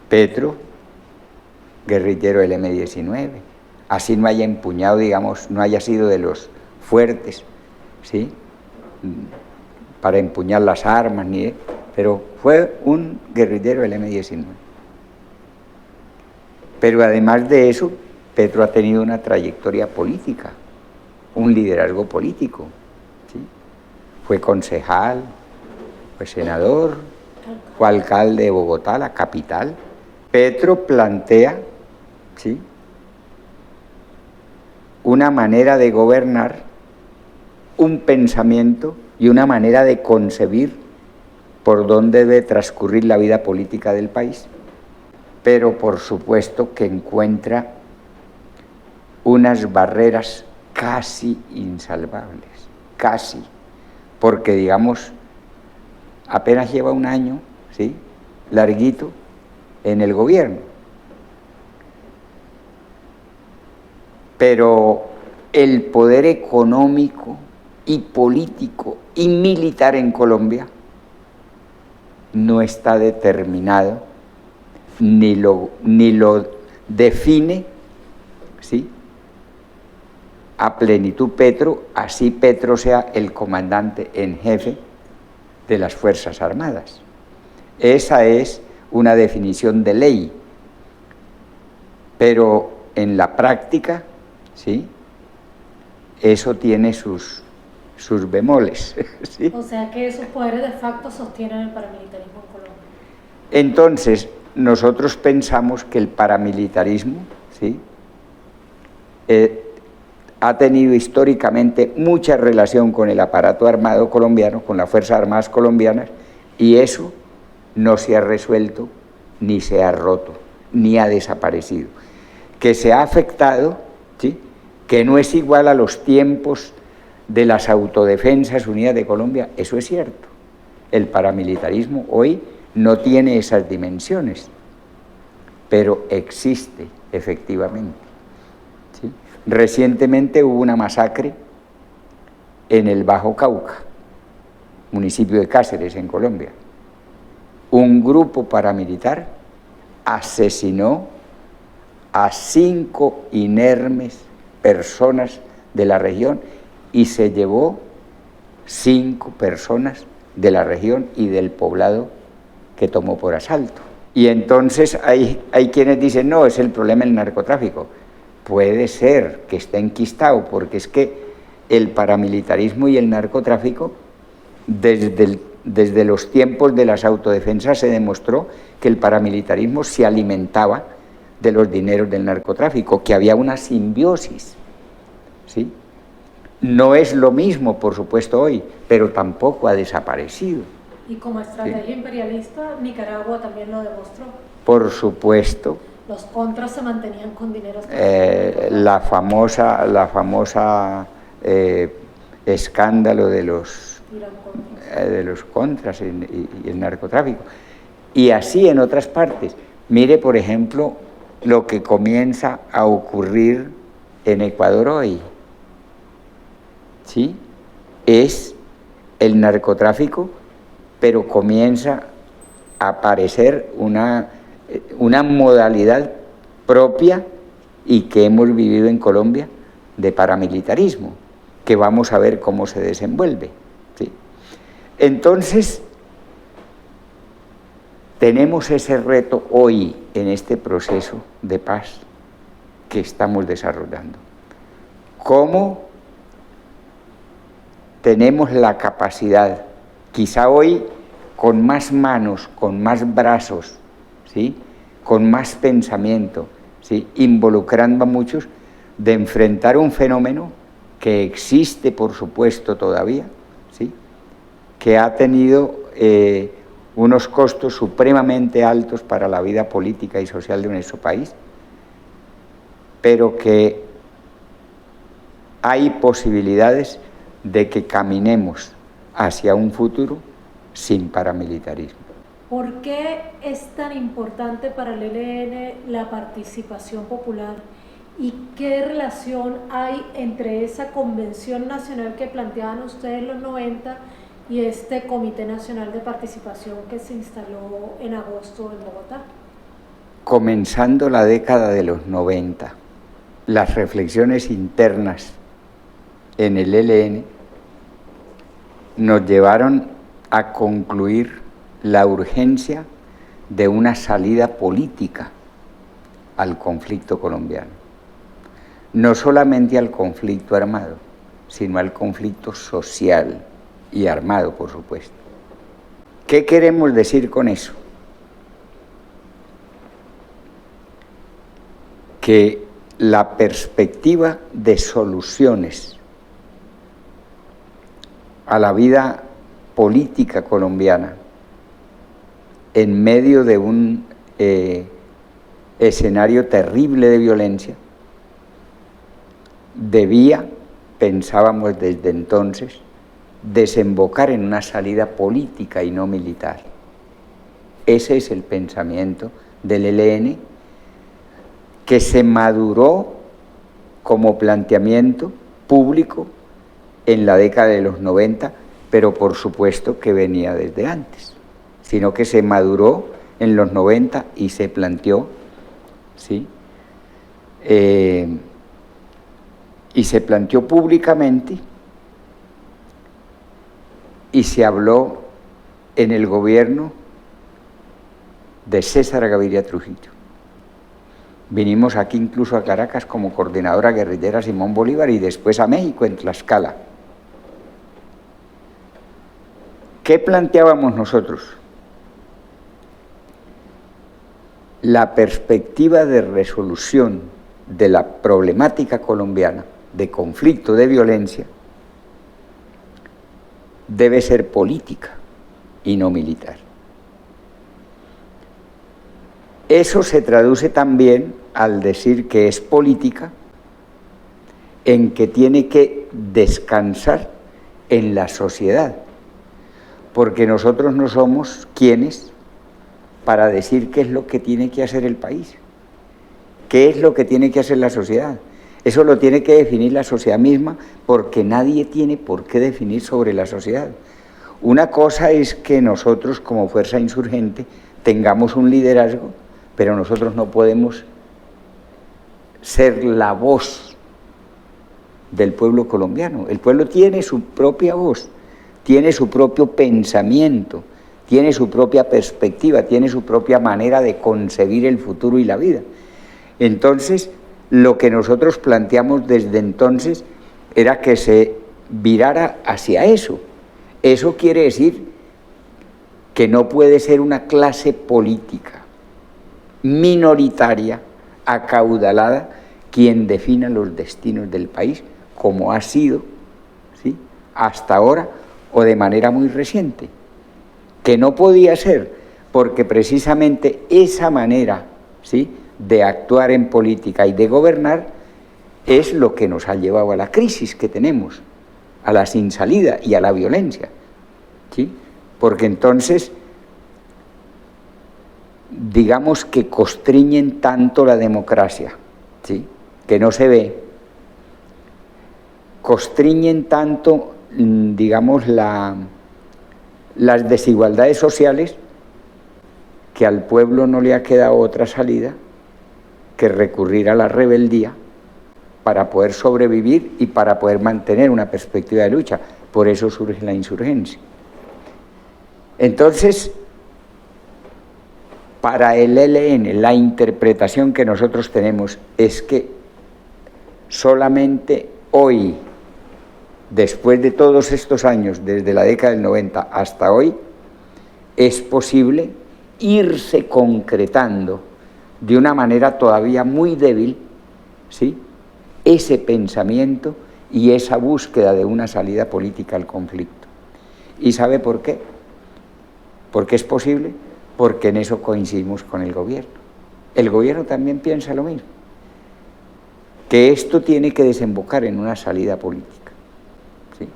Petro, guerrillero del M-19, así no haya empuñado, digamos, no haya sido de los fuertes, ¿sí?, para empuñar las armas, pero fue un guerrillero del M-19. Pero además de eso, Petro ha tenido una trayectoria política, un liderazgo político, ¿sí? Fue concejal, fue senador, fue alcalde de Bogotá, la capital. Petro plantea, ¿sí?, una manera de gobernar, un pensamiento y una manera de concebir por dónde debe transcurrir la vida política del país, pero por supuesto que encuentra unas barreras casi insalvables, casi, porque digamos, apenas lleva un año, ¿sí?, larguito en el gobierno, pero el poder económico y político y militar en Colombia no está determinado, ni lo define, ¿sí?, a plenitud Petro, así Petro sea el comandante en jefe de las Fuerzas Armadas. Esa es una definición de ley, pero en la práctica, ¿sí?, eso tiene sus bemoles, ¿sí? O sea que esos poderes de facto sostienen el paramilitarismo en Colombia. Entonces, nosotros pensamos que el paramilitarismo, ¿sí?, ha tenido históricamente mucha relación con el aparato armado colombiano, con las Fuerzas Armadas colombianas, y eso no se ha resuelto, ni se ha roto, ni ha desaparecido. Que se ha afectado, ¿sí?, que no es igual a los tiempos de las Autodefensas Unidas de Colombia, eso es cierto. El paramilitarismo hoy no tiene esas dimensiones, pero existe efectivamente, ¿sí? Recientemente hubo una masacre en el Bajo Cauca, municipio de Cáceres, en Colombia. Un grupo paramilitar asesinó a 5 inermes personas de la región y se llevó 5 personas de la región y del poblado que tomó por asalto. Y entonces hay quienes dicen, no, es el problema del narcotráfico. Puede ser que esté enquistado, porque es que el paramilitarismo y el narcotráfico, desde los tiempos de las autodefensas se demostró que el paramilitarismo se alimentaba de los dineros del narcotráfico, que había una simbiosis, ¿sí? No es lo mismo, por supuesto, hoy, pero tampoco ha desaparecido, Y como estrategia imperialista, Nicaragua también lo demostró. Por supuesto. Los contras se mantenían con dinero. La famosa escándalo de los contras y el narcotráfico. Y así en otras partes. Mire, por ejemplo, lo que comienza a ocurrir en Ecuador hoy. ¿Sí? Es el narcotráfico, pero comienza a aparecer una modalidad propia y que hemos vivido en Colombia de paramilitarismo, que vamos a ver cómo se desenvuelve. ¿Sí? Entonces, tenemos ese reto hoy en este proceso de paz que estamos desarrollando. ¿Cómo tenemos la capacidad, quizá hoy con más manos, con más brazos, ¿sí?, con más pensamiento, ¿sí?, involucrando a muchos, de enfrentar un fenómeno que existe, por supuesto, todavía, ¿sí?, que ha tenido unos costos supremamente altos para la vida política y social de nuestro país, pero que hay posibilidades de que caminemos hacia un futuro sin paramilitarismo. ¿Por qué es tan importante para el ELN la participación popular? ¿Y qué relación hay entre esa convención nacional que planteaban ustedes en los 90 y este Comité Nacional de Participación que se instaló en agosto en Bogotá? Comenzando la década de los 90, las reflexiones internas en el ELN nos llevaron a concluir la urgencia de una salida política al conflicto colombiano. No solamente al conflicto armado, sino al conflicto social y armado, por supuesto. ¿Qué queremos decir con eso? Que la perspectiva de soluciones a la vida política colombiana en medio de un escenario terrible de violencia debía, pensábamos desde entonces, desembocar en una salida política y no militar. Ese es el pensamiento del ELN, que se maduró como planteamiento público en la década de los 90, pero por supuesto que venía desde antes, sino que se maduró en los 90 y se planteó, ¿sí?, y se planteó públicamente y se habló en el gobierno de César Gaviria Trujillo. Vinimos aquí incluso a Caracas como coordinadora guerrillera Simón Bolívar y después a México en Tlaxcala. ¿Qué planteábamos nosotros? La perspectiva de resolución de la problemática colombiana, de conflicto, de violencia, debe ser política y no militar. Eso se traduce también al decir que es política, en que tiene que descansar en la sociedad, porque nosotros no somos quienes para decir qué es lo que tiene que hacer el país, qué es lo que tiene que hacer la sociedad. Eso lo tiene que definir la sociedad misma, porque nadie tiene por qué definir sobre la sociedad. Una cosa es que nosotros como fuerza insurgente tengamos un liderazgo, pero nosotros no podemos ser la voz del pueblo colombiano. El pueblo tiene su propia voz, tiene su propio pensamiento, tiene su propia perspectiva, tiene su propia manera de concebir el futuro y la vida. Entonces, lo que nosotros planteamos desde entonces era que se virara hacia eso. Eso quiere decir que no puede ser una clase política minoritaria, acaudalada, quien defina los destinos del país, como ha sido, ¿sí?, hasta ahora o de manera muy reciente. que no podía ser, porque precisamente esa manera, ¿sí?, de actuar en política y de gobernar es lo que nos ha llevado a la crisis que tenemos, a la sin salida y a la violencia, ¿sí? Porque entonces, digamos que constriñen tanto la democracia, ¿sí?, que no se ve, constriñen tanto, digamos, las desigualdades sociales, que al pueblo no le ha quedado otra salida que recurrir a la rebeldía para poder sobrevivir y para poder mantener una perspectiva de lucha. Por eso surge la insurgencia. Entonces, para el ELN, la interpretación que nosotros tenemos es que solamente hoy, después de todos estos años, desde la década del 90 hasta hoy, es posible irse concretando de una manera todavía muy débil, ¿sí?, ese pensamiento y esa búsqueda de una salida política al conflicto. ¿Y sabe por qué? ¿Por qué es posible? Porque en eso coincidimos con el gobierno. El gobierno también piensa lo mismo, que esto tiene que desembocar en una salida política, ¿sí?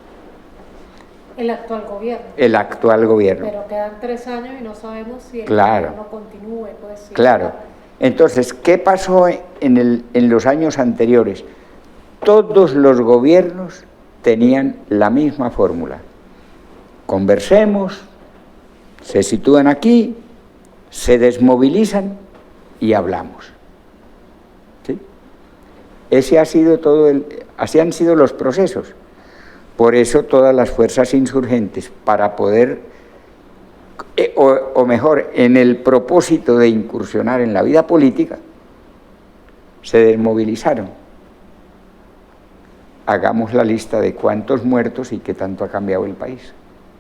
El actual gobierno. El actual gobierno. Pero quedan 3 años y no sabemos si el Claro. gobierno continúe. Pues, sí, Claro. Entonces, ¿qué pasó en los años anteriores? Todos los gobiernos tenían la misma fórmula. Conversemos, se sitúan aquí, se desmovilizan y hablamos, ¿sí? Ese ha sido así han sido los procesos. Por eso todas las fuerzas insurgentes, para poder, o mejor, en el propósito de incursionar en la vida política, se desmovilizaron. Hagamos la lista de cuántos muertos y qué tanto ha cambiado el país.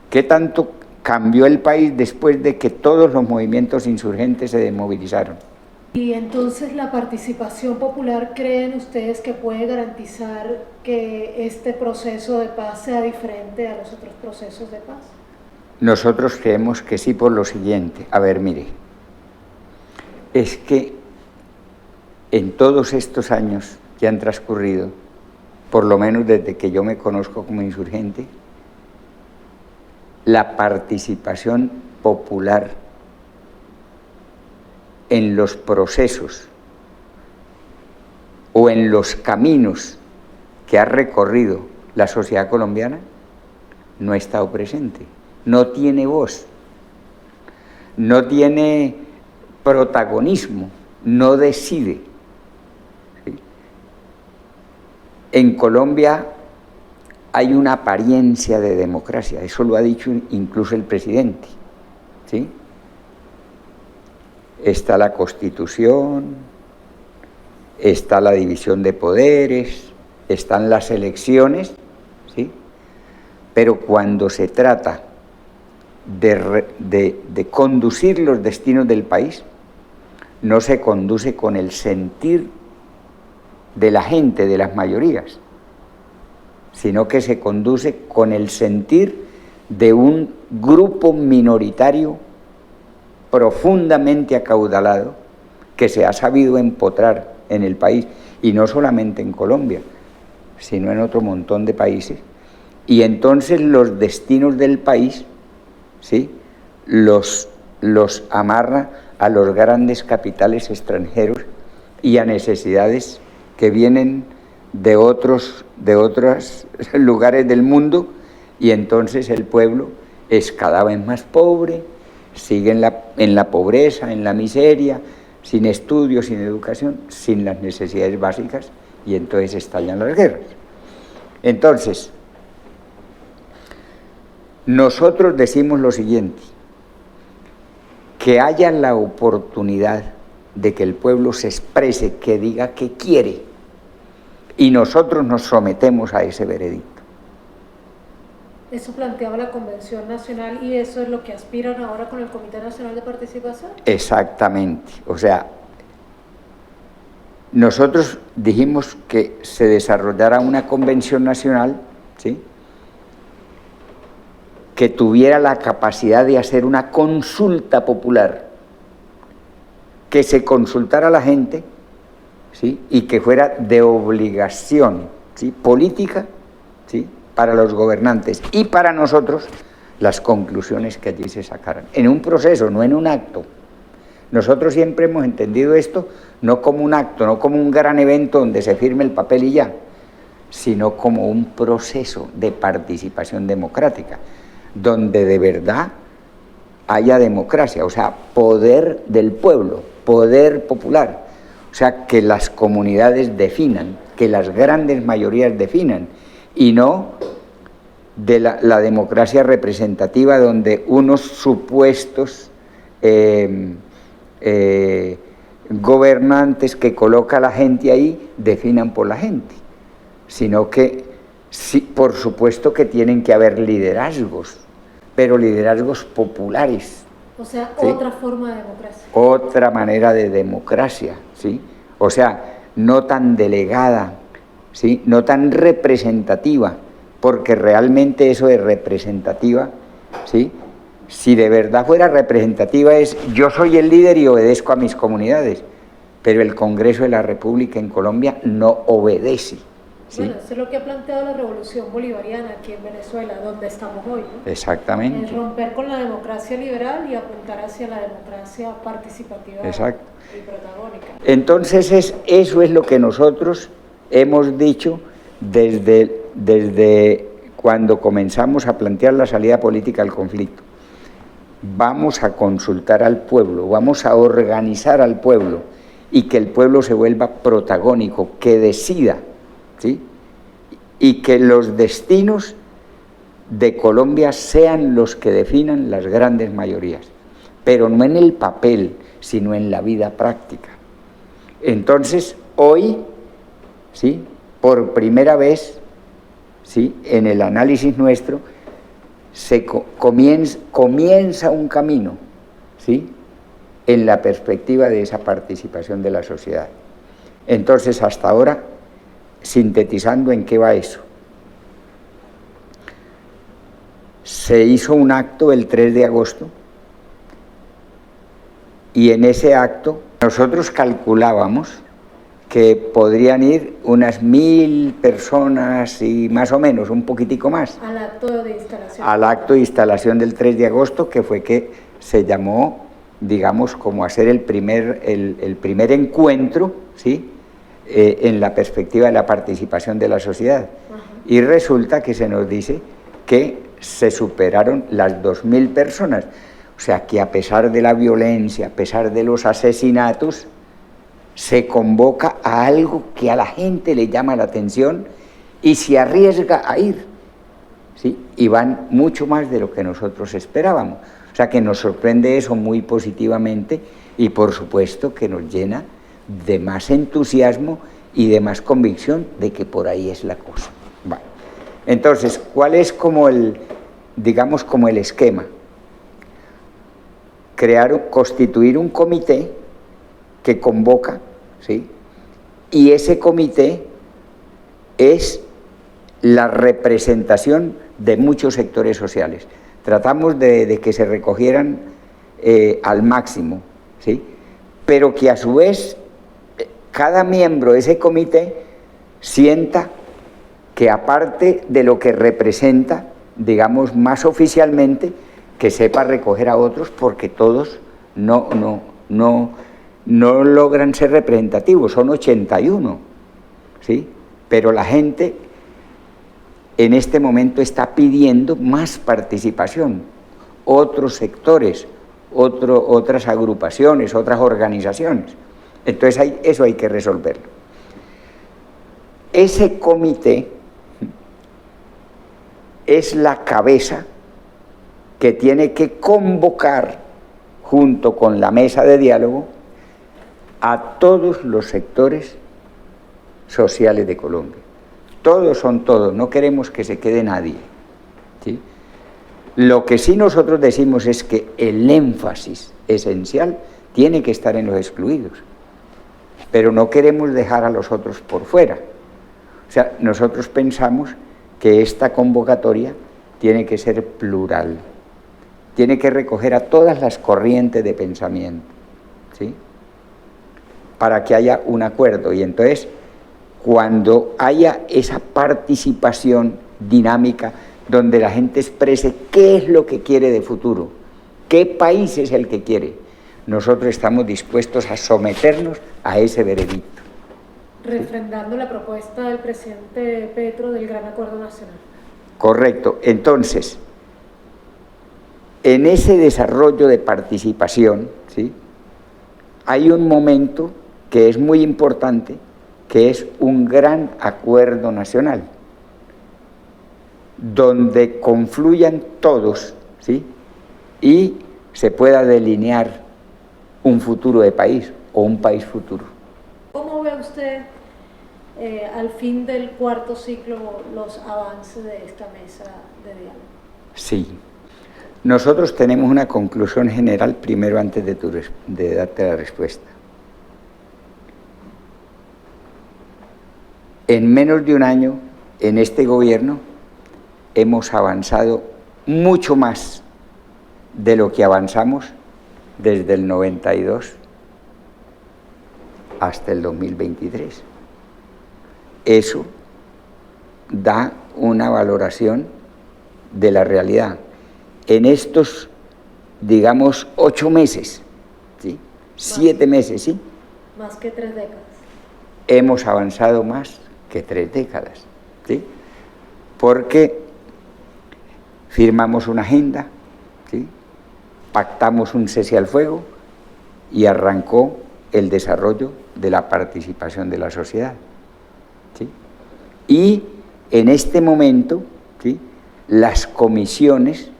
¿Qué tanto cambió el país después de que todos los movimientos insurgentes se desmovilizaron? Y entonces, ¿la participación popular creen ustedes que puede garantizar que este proceso de paz sea diferente a los otros procesos de paz? Nosotros creemos que sí, por lo siguiente. A ver, mire, es que en todos estos años que han transcurrido, por lo menos desde que yo me conozco como insurgente, la participación popular en los procesos o en los caminos que ha recorrido la sociedad colombiana no ha estado presente, no tiene voz, no tiene protagonismo, no decide. ¿Sí? En Colombia hay una apariencia de democracia, eso lo ha dicho incluso el presidente, ¿sí? Está la Constitución, está la división de poderes, están las elecciones, ¿sí? Pero cuando se trata de conducir los destinos del país, no se conduce con el sentir de la gente, de las mayorías, sino que se conduce con el sentir de un grupo minoritario profundamente acaudalado que se ha sabido empotrar en el país, y no solamente en Colombia, sino en otro montón de países, y entonces los destinos del país, ¿sí?, los amarra a los grandes capitales extranjeros y a necesidades que vienen de otros lugares del mundo, y entonces el pueblo es cada vez más pobre, sigue en la pobreza, en la miseria, sin estudios, sin educación, sin las necesidades básicas, y entonces estallan las guerras. Entonces, nosotros decimos lo siguiente: que haya la oportunidad de que el pueblo se exprese, que diga que quiere, y nosotros nos sometemos a ese veredicto. Eso planteaba la Convención Nacional, y eso es lo que aspiran ahora con el Comité Nacional de Participación. Exactamente. O sea, nosotros dijimos que se desarrollara una convención nacional, ¿sí?, que tuviera la capacidad de hacer una consulta popular, que se consultara a la gente, ¿sí? Y que fuera de obligación, ¿sí? Política, ¿sí? Para los gobernantes y para nosotros las conclusiones que allí se sacaran. En un proceso, no en un acto. Nosotros siempre hemos entendido esto no como un acto, no como un gran evento donde se firme el papel y ya, sino como un proceso de participación democrática, donde de verdad haya democracia, o sea, poder del pueblo, poder popular, o sea, que las comunidades definan, que las grandes mayorías definan, y no de la democracia representativa donde unos supuestos gobernantes que coloca a la gente ahí definan por la gente, sino que sí, por supuesto que tienen que haber liderazgos, pero liderazgos populares. O sea, ¿sí? Otra forma de democracia. Otra manera de democracia, ¿sí? O sea, no tan delegada, ¿sí? No tan representativa, porque realmente eso de representativa, ¿sí? Si de verdad fuera representativa es yo soy el líder y obedezco a mis comunidades, pero el Congreso de la República en Colombia no obedece. ¿sí? Bueno, eso es lo que ha planteado la revolución bolivariana aquí en Venezuela, donde estamos hoy, ¿no? Exactamente. Es romper con la democracia liberal y apuntar hacia la democracia participativa. Exacto. Y protagónica. Entonces eso es lo que nosotros hemos dicho desde cuando comenzamos a plantear la salida política al conflicto. Vamos a consultar al pueblo, vamos a organizar al pueblo y que el pueblo se vuelva protagónico, que decida, ¿sí? Y que los destinos de Colombia sean los que definan las grandes mayorías, pero no en el papel, sino en la vida práctica. Entonces, hoy, ¿sí? Por primera vez, ¿sí? En el análisis nuestro, se comienza un camino, ¿sí? En la perspectiva de esa participación de la sociedad. Entonces, hasta ahora, sintetizando en qué va eso. Se hizo un acto el 3 de agosto y en ese acto nosotros calculábamos que podrían ir unas 1000 personas y más o menos, un poquitico más. Al acto de instalación. Al acto de instalación del 3 de agosto, que fue que se llamó, digamos, como hacer el primer encuentro, ¿sí? En la perspectiva de la participación de la sociedad. Ajá. Y resulta que se nos dice que se superaron las 2000 personas. O sea, que a pesar de la violencia, a pesar de los asesinatos, se convoca a algo que a la gente le llama la atención y se arriesga a ir, ¿sí? Y van mucho más de lo que nosotros esperábamos. O sea que nos sorprende eso muy positivamente y por supuesto que nos llena de más entusiasmo y de más convicción de que por ahí es la cosa. Bueno, entonces, ¿cuál es como digamos, como el esquema? Constituir un comité que convoca, ¿sí? Y ese comité es la representación de muchos sectores sociales. Tratamos de que se recogieran al máximo, ¿sí? Pero que a su vez cada miembro de ese comité sienta que aparte de lo que representa, digamos más oficialmente, que sepa recoger a otros porque todos no logran ser representativos, son 81, ¿sí? Pero la gente en este momento está pidiendo más participación, otros sectores, otras agrupaciones, otras organizaciones. Entonces eso hay que resolverlo. Ese comité es la cabeza que tiene que convocar junto con la mesa de diálogo a todos los sectores sociales de Colombia. Todos son todos, no queremos que se quede nadie, ¿sí? Lo que sí nosotros decimos es que el énfasis esencial tiene que estar en los excluidos, pero no queremos dejar a los otros por fuera. O sea, nosotros pensamos que esta convocatoria tiene que ser plural, tiene que recoger a todas las corrientes de pensamiento, ¿sí? Para que haya un acuerdo. Y entonces, cuando haya esa participación dinámica, donde la gente exprese qué es lo que quiere de futuro, qué país es el que quiere, nosotros estamos dispuestos a someternos a ese veredicto. Refrendando la propuesta del presidente Petro del Gran Acuerdo Nacional. Correcto. Entonces, en ese desarrollo de participación, ¿sí?, hay un momento que es muy importante, que es un gran acuerdo nacional, donde confluyan todos, ¿sí?, y se pueda delinear un futuro de país o un país futuro. ¿Cómo ve usted al fin del cuarto ciclo los avances de esta mesa de diálogo? Sí. Nosotros tenemos una conclusión general primero antes de darte la respuesta. En menos de un año, en este gobierno, hemos avanzado mucho más de lo que avanzamos desde el 92 hasta el 2023. Eso da una valoración de la realidad. En estos, digamos, 8 meses, ¿sí?, 7 meses, ¿sí?, más que 3 décadas. Hemos avanzado más que 3 décadas, ¿sí?, porque firmamos una agenda, ¿sí?, pactamos un cese al fuego y arrancó el desarrollo de la participación de la sociedad, ¿sí? Y en este momento, ¿sí?, las comisiones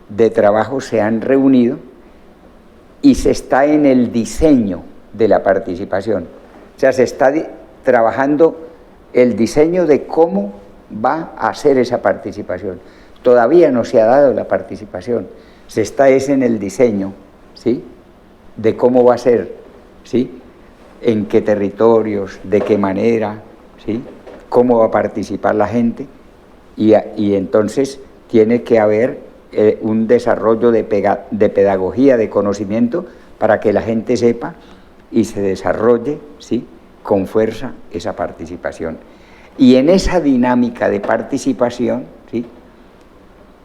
de trabajo se han reunido y se está en el diseño de la participación. O sea, se está trabajando el diseño de cómo va a ser esa participación. Todavía no se ha dado la participación, se está en el diseño, ¿sí?, de cómo va a ser, ¿sí?, en qué territorios, de qué manera, ¿sí?, cómo va a participar la gente, y entonces tiene que haber un desarrollo de pedagogía, de conocimiento, para que la gente sepa y se desarrolle, ¿sí?, con fuerza esa participación. Y en esa dinámica de participación, ¿sí?,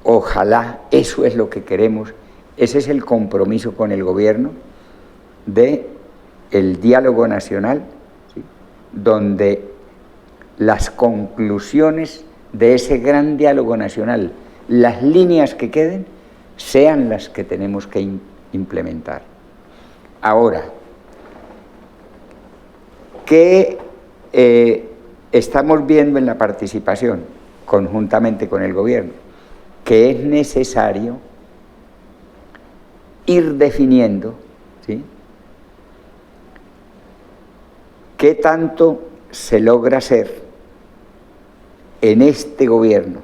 ojalá, eso es lo que queremos, ese es el compromiso con el gobierno de el diálogo nacional, ¿sí?, donde las conclusiones de ese gran diálogo nacional, las líneas que queden, sean las que tenemos que implementar. Ahora, ¿qué estamos viendo en la participación conjuntamente con el gobierno? Que es necesario ir definiendo, ¿sí?, qué tanto se logra hacer en este gobierno,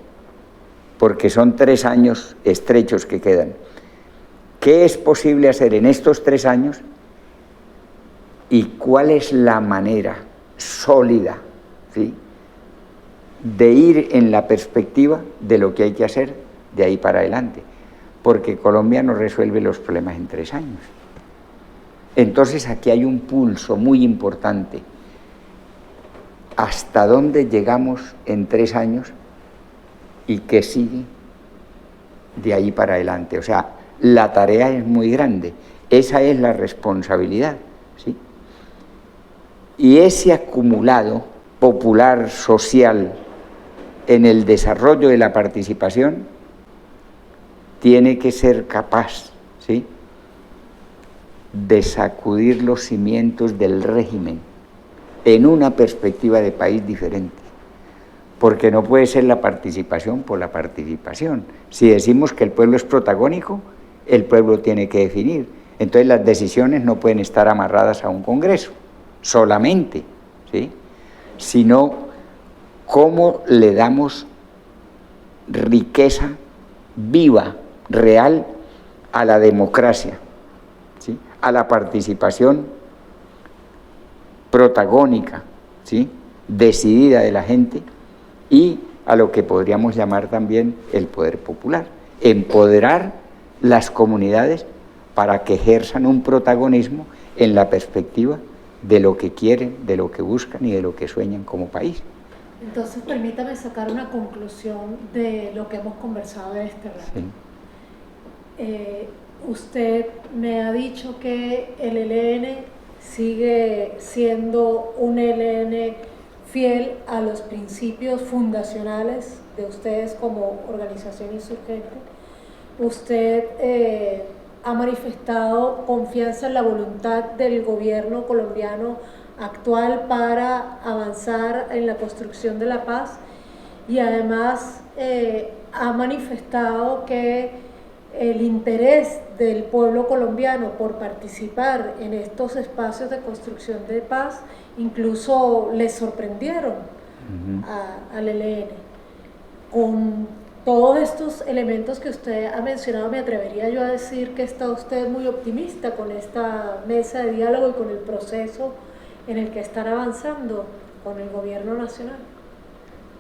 porque son 3 años estrechos que quedan. ¿Qué es posible hacer en estos 3 años y cuál es la manera sólida, ¿sí?, de ir en la perspectiva de lo que hay que hacer de ahí para adelante? Porque Colombia no resuelve los problemas en 3 años. Entonces aquí hay un pulso muy importante. ¿Hasta dónde llegamos en 3 años y qué sigue de ahí para adelante? O sea, la tarea es muy grande, esa es la responsabilidad, ¿sí? Y ese acumulado popular, social, en el desarrollo de la participación, tiene que ser capaz, ¿sí?, de sacudir los cimientos del régimen en una perspectiva de país diferente, porque no puede ser la participación por la participación. Si decimos que el pueblo es protagónico, el pueblo tiene que definir. Entonces las decisiones no pueden estar amarradas a un Congreso solamente, ¿sí?, sino cómo le damos riqueza viva, real, a la democracia, ¿sí?, a la participación protagónica, ¿sí?, decidida de la gente, y a lo que podríamos llamar también el poder popular, empoderar las comunidades para que ejerzan un protagonismo en la perspectiva de lo que quieren, de lo que buscan y de lo que sueñan como país. Entonces, permítame sacar una conclusión de lo que hemos conversado en este rato. Sí. Usted me ha dicho que el ELN sigue siendo un ELN fiel a los principios fundacionales de ustedes como organización insurgente. Usted ha manifestado confianza en la voluntad del gobierno colombiano actual para avanzar en la construcción de la paz y además ha manifestado que el interés del pueblo colombiano por participar en estos espacios de construcción de paz incluso les sorprendieron al ELN. Con todos estos elementos que usted ha mencionado, me atrevería yo a decir que está usted muy optimista con esta mesa de diálogo y con el proceso en el que están avanzando con el gobierno nacional.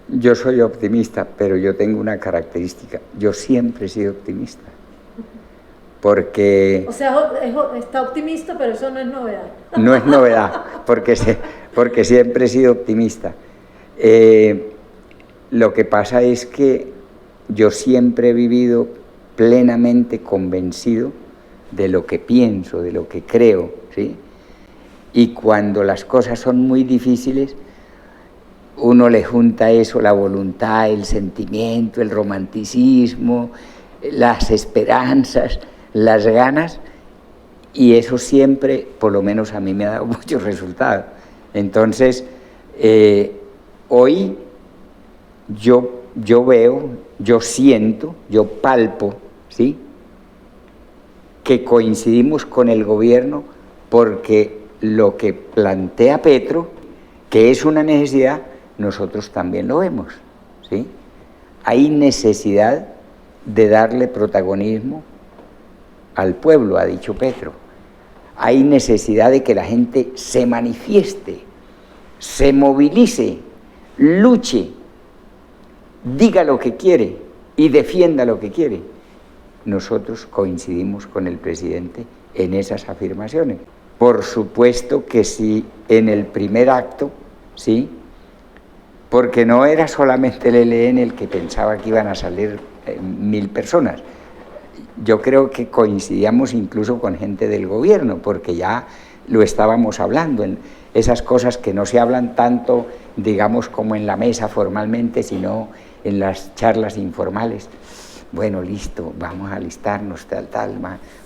Yo soy optimista, pero yo tengo una característica, yo siempre he sido optimista. Porque... O sea, está optimista, pero eso no es novedad. No es novedad, porque siempre he sido optimista. Lo que pasa es que yo siempre he vivido plenamente convencido de lo que pienso, de lo que creo, ¿sí? Y cuando las cosas son muy difíciles, uno le junta eso, la voluntad, el sentimiento, el romanticismo, las esperanzas, las ganas, y eso siempre, por lo menos a mí me ha dado muchos resultados. Entonces, hoy yo veo, yo siento, yo palpo, ¿sí?, que coincidimos con el gobierno porque lo que plantea Petro, que es una necesidad, nosotros también lo vemos, ¿sí? Hay necesidad de darle protagonismo al pueblo, ha dicho Petro. Hay necesidad de que la gente se manifieste, se movilice, luche, diga lo que quiere y defienda lo que quiere. Nosotros coincidimos con el presidente en esas afirmaciones. Por supuesto que sí, en el primer acto, sí, porque no era solamente el ELN el que pensaba que iban a salir 1000 personas. Yo creo que coincidíamos incluso con gente del gobierno, porque ya lo estábamos hablando, en esas cosas que no se hablan tanto, digamos, como en la mesa formalmente, sino en las charlas informales. Bueno, listo, vamos a alistarnos, tal,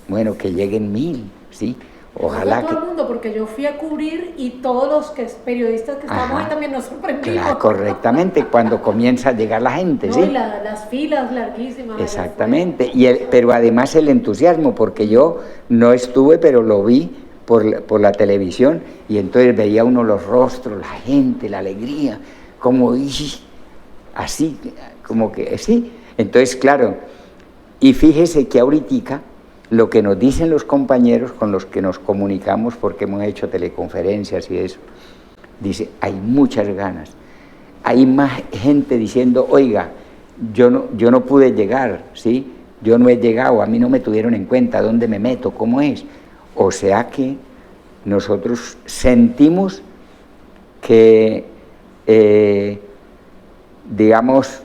bueno, que lleguen 1000, ¿sí? Ojalá todo el mundo, porque yo fui a cubrir y todos los periodistas que estábamos ahí también nos sorprendimos. Claro, correctamente, cuando comienza a llegar la gente, no, ¿sí? Y las filas larguísimas. Exactamente, pero además el entusiasmo, porque yo no estuve, pero lo vi por la televisión, y entonces veía uno los rostros, la gente, la alegría, como así, como que sí. Entonces, claro, y fíjese que ahorita lo que nos dicen los compañeros con los que nos comunicamos, porque hemos hecho teleconferencias y eso, dice, hay muchas ganas, hay más gente diciendo, oiga, yo no pude llegar, ¿sí? Yo no he llegado, a mí no me tuvieron en cuenta, ¿dónde me meto? ¿Cómo es? O sea que nosotros sentimos que, digamos,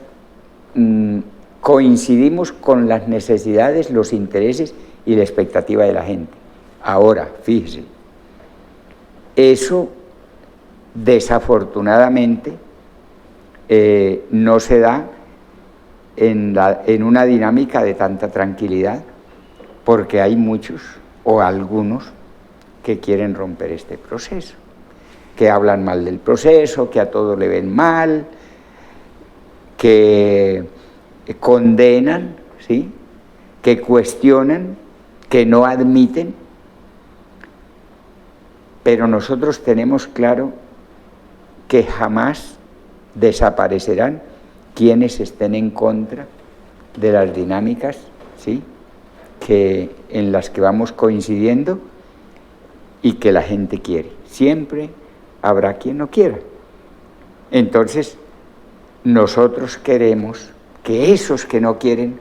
coincidimos con las necesidades, los intereses y la expectativa de la gente. Ahora, fíjese, eso desafortunadamente no se da en una dinámica de tanta tranquilidad, porque hay muchos o algunos que quieren romper este proceso, que hablan mal del proceso, que a todo le ven mal, que condenan, ¿sí?, que cuestionan, que no admiten, pero nosotros tenemos claro que jamás desaparecerán quienes estén en contra de las dinámicas, ¿sí?, en las que vamos coincidiendo y que la gente quiere. Siempre habrá quien no quiera. Entonces, nosotros queremos que esos que no quieren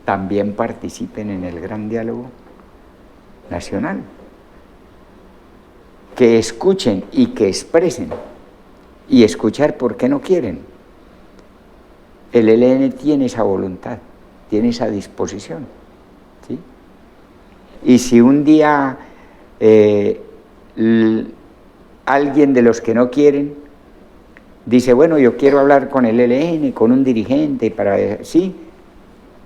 también participen en el gran diálogo nacional, que escuchen y que expresen, y escuchar por qué no quieren. El ELN tiene esa voluntad, tiene esa disposición, ¿sí? Y si un día alguien de los que no quieren dice, bueno, yo quiero hablar con el ELN, con un dirigente, sí,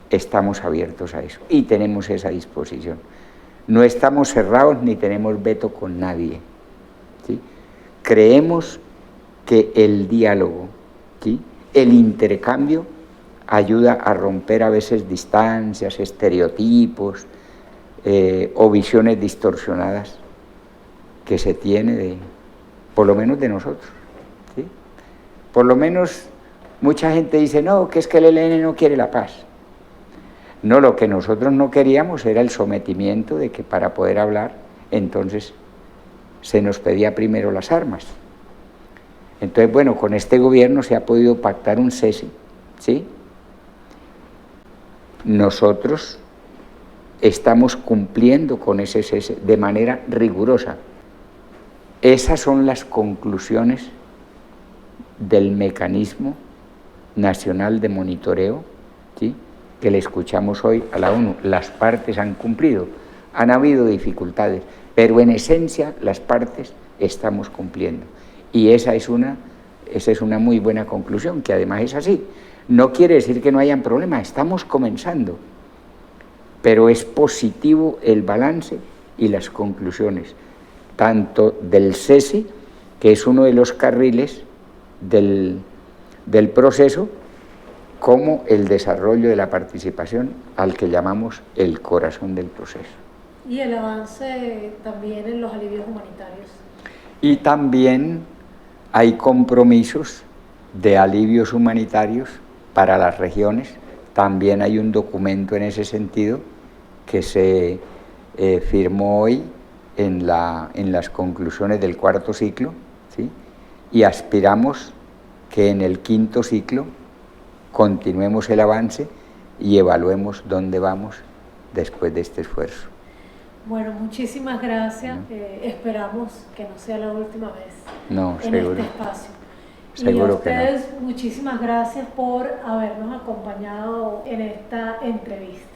estamos abiertos a eso y tenemos esa disposición. No estamos cerrados ni tenemos veto con nadie, ¿sí? Creemos que el diálogo, ¿sí?, el intercambio ayuda a romper a veces distancias, estereotipos o visiones distorsionadas que se tiene por lo menos de nosotros, ¿sí? Por lo menos mucha gente dice, no, que es que el ELN no quiere la paz. No, lo que nosotros no queríamos era el sometimiento de que para poder hablar, entonces se nos pedía primero las armas. Entonces, bueno, con este gobierno se ha podido pactar un cese, ¿sí? Nosotros estamos cumpliendo con ese cese de manera rigurosa. Esas son las conclusiones del mecanismo nacional de monitoreo, ¿sí?, que le escuchamos hoy a la ONU. Las partes han cumplido, han habido dificultades, pero en esencia las partes estamos cumpliendo. Y esa es una muy buena conclusión, que además es así. No quiere decir que no hayan problemas, estamos comenzando, pero es positivo el balance y las conclusiones, tanto del cese, que es uno de los carriles del proceso, como el desarrollo de la participación, al que llamamos el corazón del proceso. Y el avance también en los alivios humanitarios. Y también hay compromisos de alivios humanitarios para las regiones. También hay un documento en ese sentido que se firmó hoy en las conclusiones del 4º ciclo, ¿sí? Y aspiramos que en el 5º ciclo continuemos el avance y evaluemos dónde vamos después de este esfuerzo. Bueno, muchísimas gracias. Esperamos que no sea la última vez en seguro. este espacio. Seguro y a ustedes, que no. Muchísimas gracias por habernos acompañado en esta entrevista.